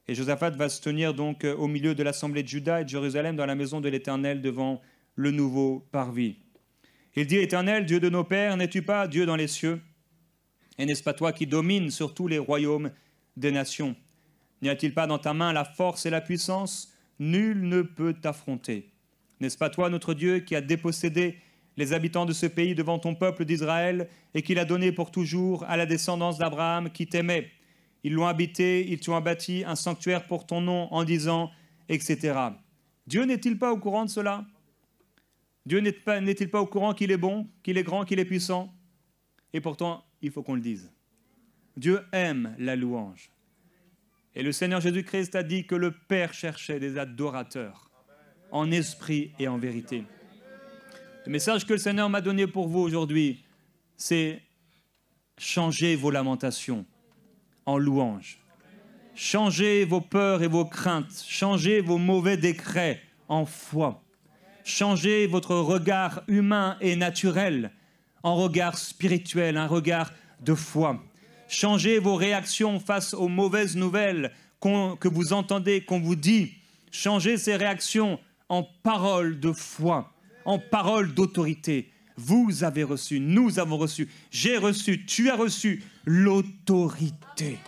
Et Josaphat va se tenir donc au milieu de l'assemblée de Juda et de Jérusalem dans la maison de l'Éternel devant le nouveau parvis. Il dit, Éternel, Dieu de nos pères, n'es-tu pas Dieu dans les cieux? Et n'est-ce pas toi qui domines sur tous les royaumes des nations? N'y a-t-il pas dans ta main la force et la puissance? Nul ne peut t'affronter. N'est-ce pas toi, notre Dieu, qui a dépossédé les habitants de ce pays devant ton peuple d'Israël et qui l'a donné pour toujours à la descendance d'Abraham qui t'aimait? Ils l'ont habité, ils t'ont bâti un sanctuaire pour ton nom en disant, etc. Dieu n'est-il pas au courant de cela? Dieu n'est-il pas au courant qu'il est bon, qu'il est grand, qu'il est puissant? Et pourtant, il faut qu'on le dise. Dieu aime la louange. Et le Seigneur Jésus-Christ a dit que le Père cherchait des adorateurs, en esprit et en vérité. Le message que le Seigneur m'a donné pour vous aujourd'hui, c'est changer vos lamentations en louange. Changez vos peurs et vos craintes. Changez vos mauvais décrets en foi. Changez votre regard humain et naturel en regard spirituel, un regard de foi. Changez vos réactions face aux mauvaises nouvelles que vous entendez, qu'on vous dit. Changez ces réactions en paroles de foi, en paroles d'autorité. Vous avez reçu, nous avons reçu, j'ai reçu, tu as reçu l'autorité.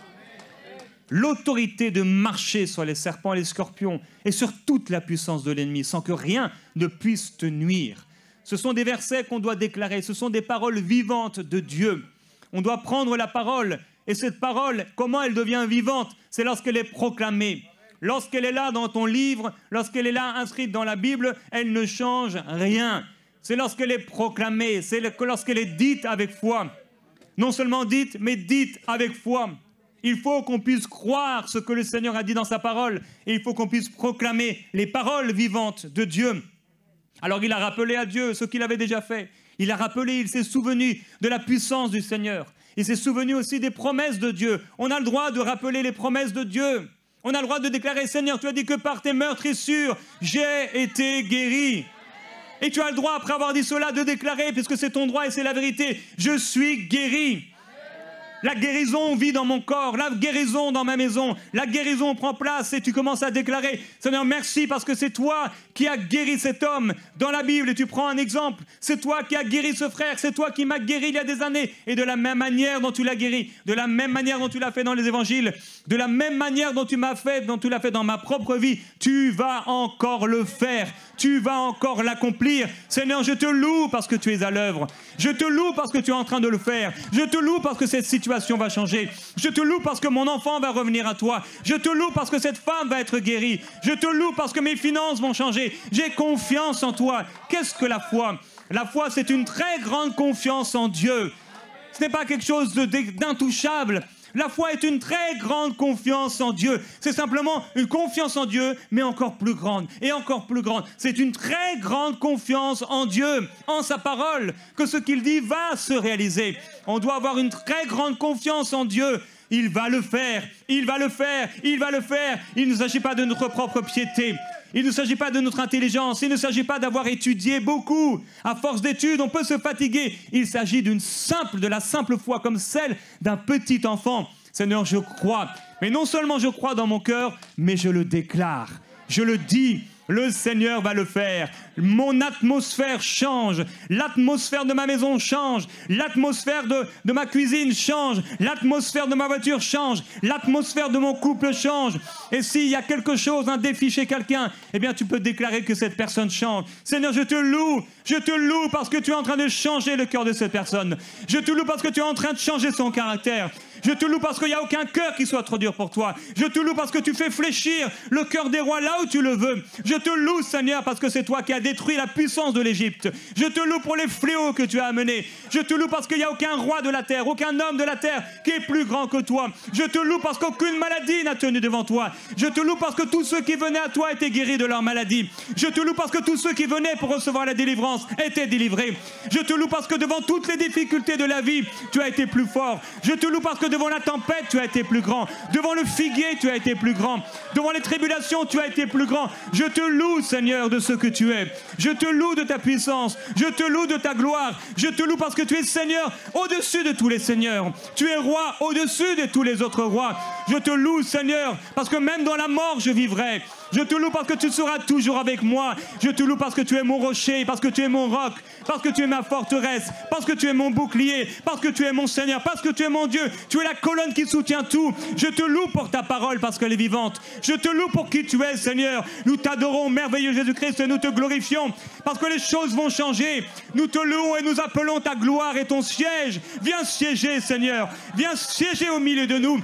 L'autorité de marcher sur les serpents et les scorpions et sur toute la puissance de l'ennemi sans que rien ne puisse te nuire. Ce sont des versets qu'on doit déclarer, ce sont des paroles vivantes de Dieu. On doit prendre la parole et cette parole, comment elle devient vivante? C'est lorsqu'elle est proclamée. Lorsqu'elle est là dans ton livre, lorsqu'elle est là inscrite dans la Bible, elle ne change rien. C'est lorsqu'elle est proclamée, c'est lorsqu'elle est dite avec foi. Non seulement dite, mais dite avec foi. Il faut qu'on puisse croire ce que le Seigneur a dit dans sa parole et il faut qu'on puisse proclamer les paroles vivantes de Dieu. Alors il a rappelé à Dieu ce qu'il avait déjà fait. Il a rappelé, il s'est souvenu de la puissance du Seigneur. Il s'est souvenu aussi des promesses de Dieu. On a le droit de rappeler les promesses de Dieu. On a le droit de déclarer, Seigneur, tu as dit que par tes meurtrissures, j'ai été guéri. Et tu as le droit, après avoir dit cela, de déclarer, puisque c'est ton droit et c'est la vérité, je suis guéri. La guérison vit dans mon corps, la guérison dans ma maison, la guérison prend place et tu commences à déclarer, Seigneur, merci parce que c'est toi qui as guéri cet homme dans la Bible et tu prends un exemple. C'est toi qui as guéri ce frère, c'est toi qui m'as guéri il y a des années et de la même manière dont tu l'as guéri, de la même manière dont tu l'as fait dans les évangiles, de la même manière dont tu l'as fait dans ma propre vie, tu vas encore le faire. Tu vas encore l'accomplir. Seigneur, je te loue parce que tu es à l'œuvre. Je te loue parce que tu es en train de le faire. Je te loue parce que cette situation va changer. Je te loue parce que mon enfant va revenir à toi. Je te loue parce que cette femme va être guérie. Je te loue parce que mes finances vont changer. J'ai confiance en toi. Qu'est-ce que la foi? La foi, c'est une très grande confiance en Dieu. Ce n'est pas quelque chose d'intouchable. La foi est une très grande confiance en Dieu. C'est simplement une confiance en Dieu, mais encore plus grande et encore plus grande. C'est une très grande confiance en Dieu, en sa parole, que ce qu'il dit va se réaliser. On doit avoir une très grande confiance en Dieu. Il va le faire, il va le faire, il va le faire. Il ne s'agit pas de notre propre piété. Il ne s'agit pas de notre intelligence, il ne s'agit pas d'avoir étudié beaucoup. À force d'études, on peut se fatiguer. Il s'agit de la simple foi, comme celle d'un petit enfant. Seigneur, je crois. Mais non seulement je crois dans mon cœur, mais je le déclare. Je le dis. Le Seigneur va le faire. Mon atmosphère change. L'atmosphère de ma maison change. L'atmosphère de ma cuisine change. L'atmosphère de ma voiture change. L'atmosphère de mon couple change. Et s'il y a quelque chose, un défi chez quelqu'un, eh bien tu peux déclarer que cette personne change. Seigneur, je te loue parce que tu es en train de changer le cœur de cette personne. Je te loue parce que tu es en train de changer son caractère. Je te loue parce qu'il n'y a aucun cœur qui soit trop dur pour toi. Je te loue parce que tu fais fléchir le cœur des rois là où tu le veux. Je te loue, Seigneur, parce que c'est toi qui as détruit la puissance de l'Égypte. Je te loue pour les fléaux que tu as amenés. Je te loue parce qu'il n'y a aucun roi de la terre, aucun homme de la terre qui est plus grand que toi. Je te loue parce qu'aucune maladie n'a tenu devant toi. Je te loue parce que tous ceux qui venaient à toi étaient guéris de leur maladie. Je te loue parce que tous ceux qui venaient pour recevoir la délivrance étaient délivrés. Je te loue parce que devant toutes les difficultés de la vie, tu as été plus fort. Je te loue parce que devant la tempête, tu as été plus grand. Devant le figuier, tu as été plus grand. Devant les tribulations, tu as été plus grand. Je te loue, Seigneur, de ce que tu es. Je te loue de ta puissance. Je te loue de ta gloire. Je te loue parce que tu es Seigneur au-dessus de tous les seigneurs. Tu es roi au-dessus de tous les autres rois. Je te loue, Seigneur, parce que même dans la mort, je vivrai. Je te loue parce que tu seras toujours avec moi. Je te loue parce que tu es mon rocher, parce que tu es mon roc, parce que tu es ma forteresse, parce que tu es mon bouclier, parce que tu es mon Seigneur, parce que tu es mon Dieu. Tu es la colonne qui soutient tout. Je te loue pour ta parole parce qu'elle est vivante. Je te loue pour qui tu es, Seigneur. Nous t'adorons, merveilleux Jésus-Christ, et nous te glorifions parce que les choses vont changer. Nous te louons et nous appelons ta gloire et ton siège. Viens siéger, Seigneur. Viens siéger au milieu de nous.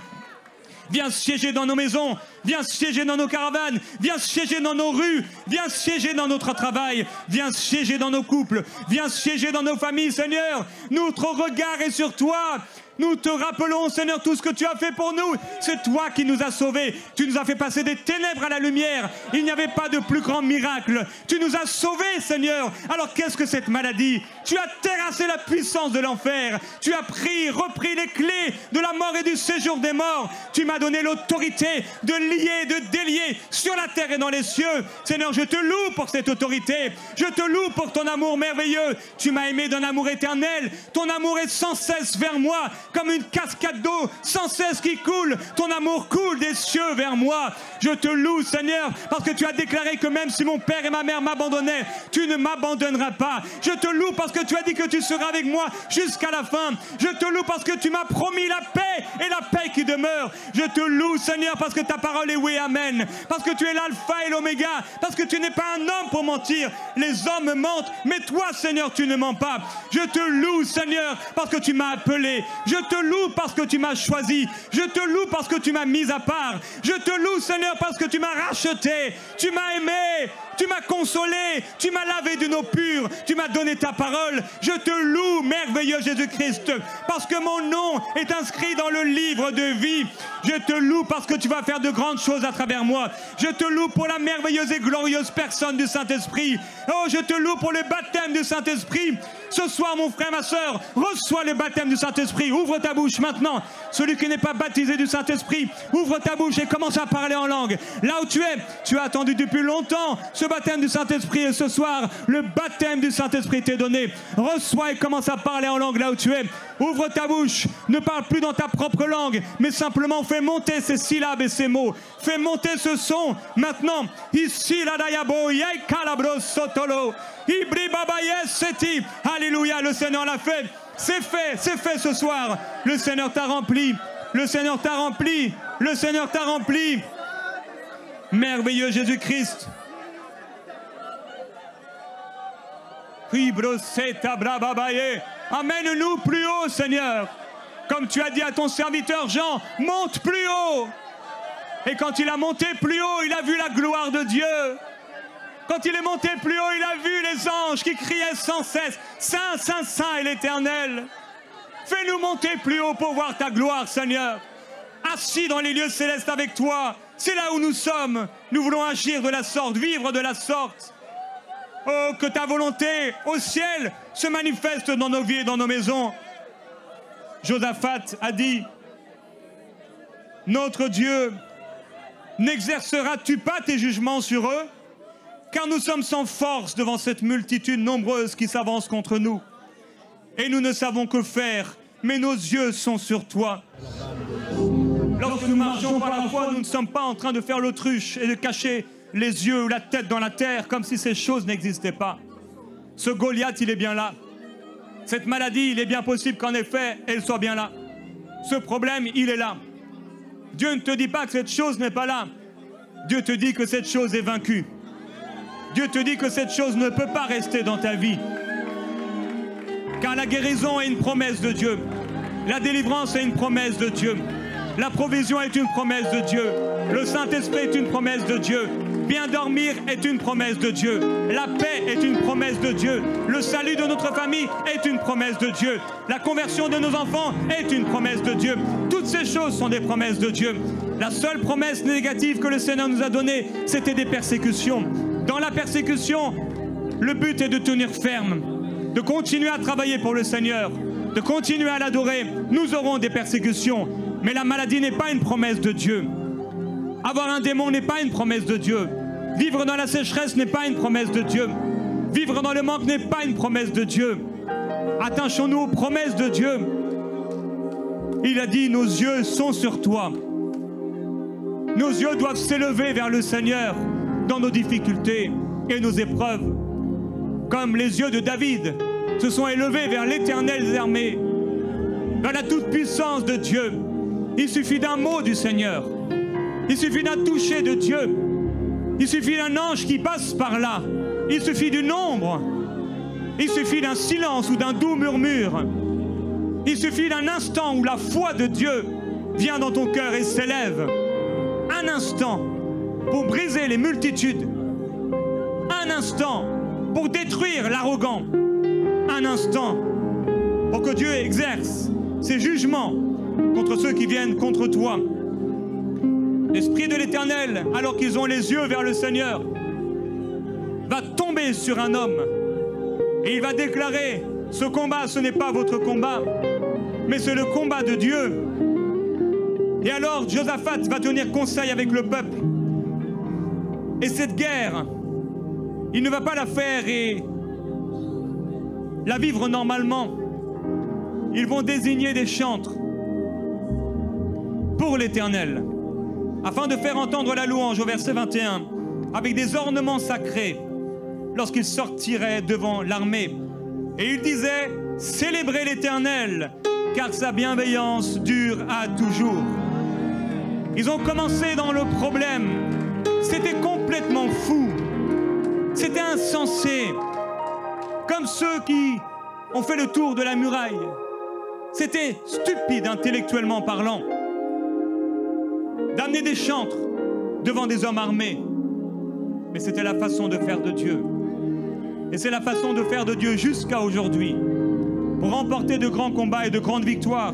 Viens siéger dans nos maisons, viens siéger dans nos caravanes, viens siéger dans nos rues, viens siéger dans notre travail, viens siéger dans nos couples, viens siéger dans nos familles, Seigneur. Notre regard est sur toi. Nous te rappelons, Seigneur, tout ce que tu as fait pour nous. C'est toi qui nous as sauvés. Tu nous as fait passer des ténèbres à la lumière. Il n'y avait pas de plus grand miracle. Tu nous as sauvés, Seigneur. Alors qu'est-ce que cette maladie? Tu as terrassé la puissance de l'enfer. Tu as repris les clés de la mort et du séjour des morts. Tu m'as donné l'autorité de lier, de délier sur la terre et dans les cieux. Seigneur, je te loue pour cette autorité. Je te loue pour ton amour merveilleux. Tu m'as aimé d'un amour éternel. Ton amour est sans cesse vers moi. Comme une cascade d'eau sans cesse qui coule, ton amour coule des cieux vers moi. Je te loue, Seigneur, parce que tu as déclaré que même si mon père et ma mère m'abandonnaient, tu ne m'abandonneras pas. Je te loue parce que tu as dit que tu seras avec moi jusqu'à la fin. Je te loue parce que tu m'as promis la paix et la paix qui demeure. Je te loue, Seigneur, parce que ta parole est oui, amen. Parce que tu es l'alpha et l'oméga. Parce que tu n'es pas un homme pour mentir. Les hommes mentent, mais toi, Seigneur, tu ne mens pas. Je te loue, Seigneur, parce que tu m'as appelé. Je te loue parce que tu m'as choisi. Je te loue parce que tu m'as mis à part. Je te loue, Seigneur, parce que tu m'as racheté. Tu m'as aimé. Tu m'as consolé. Tu m'as lavé d'une eau pure. Tu m'as donné ta parole. Je te loue, merveilleux Jésus-Christ, parce que mon nom est inscrit dans le livre de vie. Je te loue parce que tu vas faire de grandes choses à travers moi. Je te loue pour la merveilleuse et glorieuse personne du Saint-Esprit. Oh, je te loue pour le baptême du Saint-Esprit. Ce soir, mon frère, ma soeur, reçois le baptême du Saint-Esprit. Ouvre ta bouche maintenant. Celui qui n'est pas baptisé du Saint-Esprit, ouvre ta bouche et commence à parler en langue. Là où tu es, tu as attendu depuis longtemps ce baptême du Saint-Esprit et ce soir, le baptême du Saint-Esprit t'est donné. Reçois et commence à parler en langue là où tu es. Ouvre ta bouche. Ne parle plus dans ta propre langue, mais simplement fais monter ces syllabes et ces mots. Fais monter ce son. Maintenant, ici la dayabo, yei calabros sotolo. Alléluia, le Seigneur l'a fait. C'est fait ce soir. Le Seigneur t'a rempli. Le Seigneur t'a rempli. Le Seigneur t'a rempli. Merveilleux Jésus-Christ. Amène-nous plus haut, Seigneur. Comme tu as dit à ton serviteur Jean, monte plus haut. Et quand il a monté plus haut, il a vu la gloire de Dieu. Quand il est monté plus haut, il a vu les anges qui criaient sans cesse, Saint, Saint, Saint est l'Éternel. Fais-nous monter plus haut pour voir ta gloire, Seigneur. Assis dans les lieux célestes avec toi, c'est là où nous sommes. Nous voulons agir de la sorte, vivre de la sorte. Oh, que ta volonté au ciel se manifeste dans nos vies et dans nos maisons. Josaphat a dit, notre Dieu, n'exerceras-tu pas tes jugements sur eux? Car nous sommes sans force devant cette multitude nombreuse qui s'avance contre nous. Et nous ne savons que faire, mais nos yeux sont sur toi. Lorsque nous marchons par la foi, nous ne sommes pas en train de faire l'autruche et de cacher les yeux ou la tête dans la terre comme si ces choses n'existaient pas. Ce Goliath, il est bien là. Cette maladie, il est bien possible qu'en effet, elle soit bien là. Ce problème, il est là. Dieu ne te dit pas que cette chose n'est pas là. Dieu te dit que cette chose est vaincue. Dieu te dit que cette chose ne peut pas rester dans ta vie. Car la guérison est une promesse de Dieu. La délivrance est une promesse de Dieu. La provision est une promesse de Dieu. Le Saint-Esprit est une promesse de Dieu. Bien dormir est une promesse de Dieu. La paix est une promesse de Dieu. Le salut de notre famille est une promesse de Dieu. La conversion de nos enfants est une promesse de Dieu. Toutes ces choses sont des promesses de Dieu. La seule promesse négative que le Seigneur nous a donnée, c'était des persécutions. Dans la persécution, le but est de tenir ferme, de continuer à travailler pour le Seigneur, de continuer à l'adorer. Nous aurons des persécutions, mais la maladie n'est pas une promesse de Dieu. Avoir un démon n'est pas une promesse de Dieu. Vivre dans la sécheresse n'est pas une promesse de Dieu. Vivre dans le manque n'est pas une promesse de Dieu. Attachons-nous aux promesses de Dieu. Il a dit, nos yeux sont sur toi. Nos yeux doivent s'élever vers le Seigneur dans nos difficultés et nos épreuves. Comme les yeux de David se sont élevés vers l'Éternel des armées, vers la toute-puissance de Dieu. Il suffit d'un mot du Seigneur. Il suffit d'un toucher de Dieu. Il suffit d'un ange qui passe par là. Il suffit d'une ombre. Il suffit d'un silence ou d'un doux murmure. Il suffit d'un instant où la foi de Dieu vient dans ton cœur et s'élève. Un instant pour briser les multitudes. Un instant pour détruire l'arrogant. Un instant pour que Dieu exerce ses jugements contre ceux qui viennent contre toi. L'Esprit de l'Éternel, alors qu'ils ont les yeux vers le Seigneur, va tomber sur un homme et il va déclarer, ce combat, ce n'est pas votre combat, mais c'est le combat de Dieu. Et alors Josaphat va tenir conseil avec le peuple. Et cette guerre, il ne va pas la faire et la vivre normalement. Ils vont désigner des chantres pour l'Éternel, afin de faire entendre la louange au verset 21, avec des ornements sacrés, lorsqu'ils sortiraient devant l'armée. Et il disait, célébrez l'Éternel, car sa bienveillance dure à toujours. Ils ont commencé dans le problème. C'était complètement fou. C'était insensé. Comme ceux qui ont fait le tour de la muraille. C'était stupide intellectuellement parlant. D'amener des chantres devant des hommes armés. Mais c'était la façon de faire de Dieu. Et c'est la façon de faire de Dieu jusqu'à aujourd'hui, pour remporter de grands combats et de grandes victoires.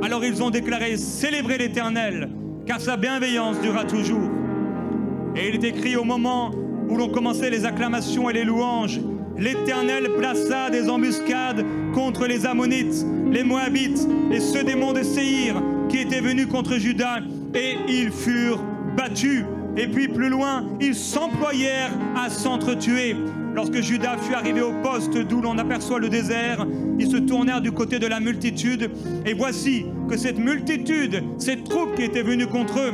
Alors ils ont déclaré, célébrez l'Éternel, car sa bienveillance durera toujours. Et il est écrit au moment où l'on commençait les acclamations et les louanges, l'Éternel plaça des embuscades contre les Ammonites, les Moabites et ceux des monts de Séhir qui étaient venus contre Juda, et ils furent battus. Et puis plus loin, ils s'employèrent à s'entretuer. Lorsque Juda fut arrivé au poste d'où l'on aperçoit le désert, ils se tournèrent du côté de la multitude. Et voici que cette multitude, cette troupe qui était venue contre eux,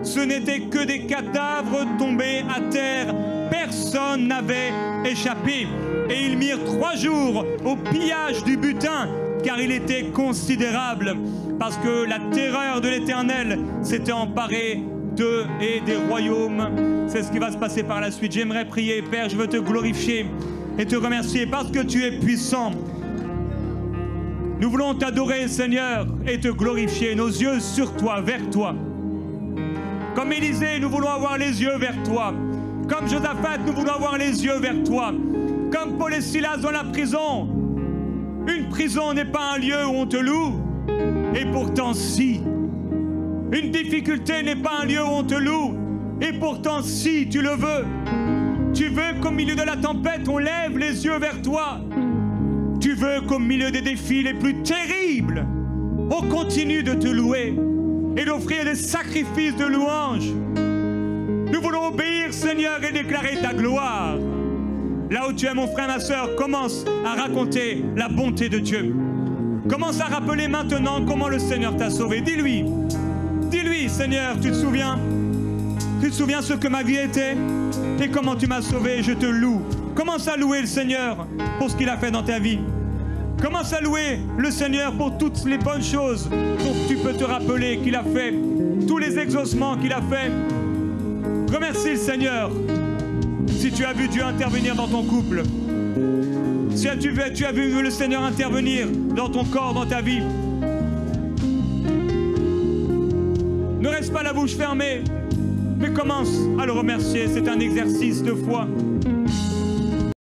ce n'était que des cadavres tombés à terre. Personne n'avait échappé. Et ils mirent 3 jours au pillage du butin, car il était considérable. Parce que la terreur de l'Éternel s'était emparée d'eux et des royaumes. C'est ce qui va se passer par la suite. J'aimerais prier. Père, je veux te glorifier et te remercier parce que tu es puissant. Nous voulons t'adorer, Seigneur, et te glorifier, nos yeux sur toi, vers toi. Comme Élisée, nous voulons avoir les yeux vers toi. Comme Josaphat, nous voulons avoir les yeux vers toi. Comme Paul et Silas dans la prison. Une prison n'est pas un lieu où on te loue. Et pourtant, si. Une difficulté n'est pas un lieu où on te loue. Et pourtant, si tu le veux. Tu veux qu'au milieu de la tempête, on lève les yeux vers toi. Tu veux qu'au milieu des défis les plus terribles, on continue de te louer et d'offrir des sacrifices de louange. Nous voulons obéir, Seigneur, et déclarer ta gloire. Là où tu es, mon frère, ma soeur, commence à raconter la bonté de Dieu. Commence à rappeler maintenant comment le Seigneur t'a sauvé. Dis-lui, Seigneur, tu te souviens? Tu te souviens ce que ma vie était et comment tu m'as sauvé? Je te loue. Commence à louer le Seigneur pour ce qu'il a fait dans ta vie. Commence à louer le Seigneur pour toutes les bonnes choses dont tu peux te rappeler qu'il a fait, tous les exaucements qu'il a fait. Remercie le Seigneur. Si tu as vu Dieu intervenir dans ton couple, Si tu as vu le Seigneur intervenir dans ton corps, dans ta vie, ne reste pas la bouche fermée, mais commence à le remercier. C'est un exercice de foi.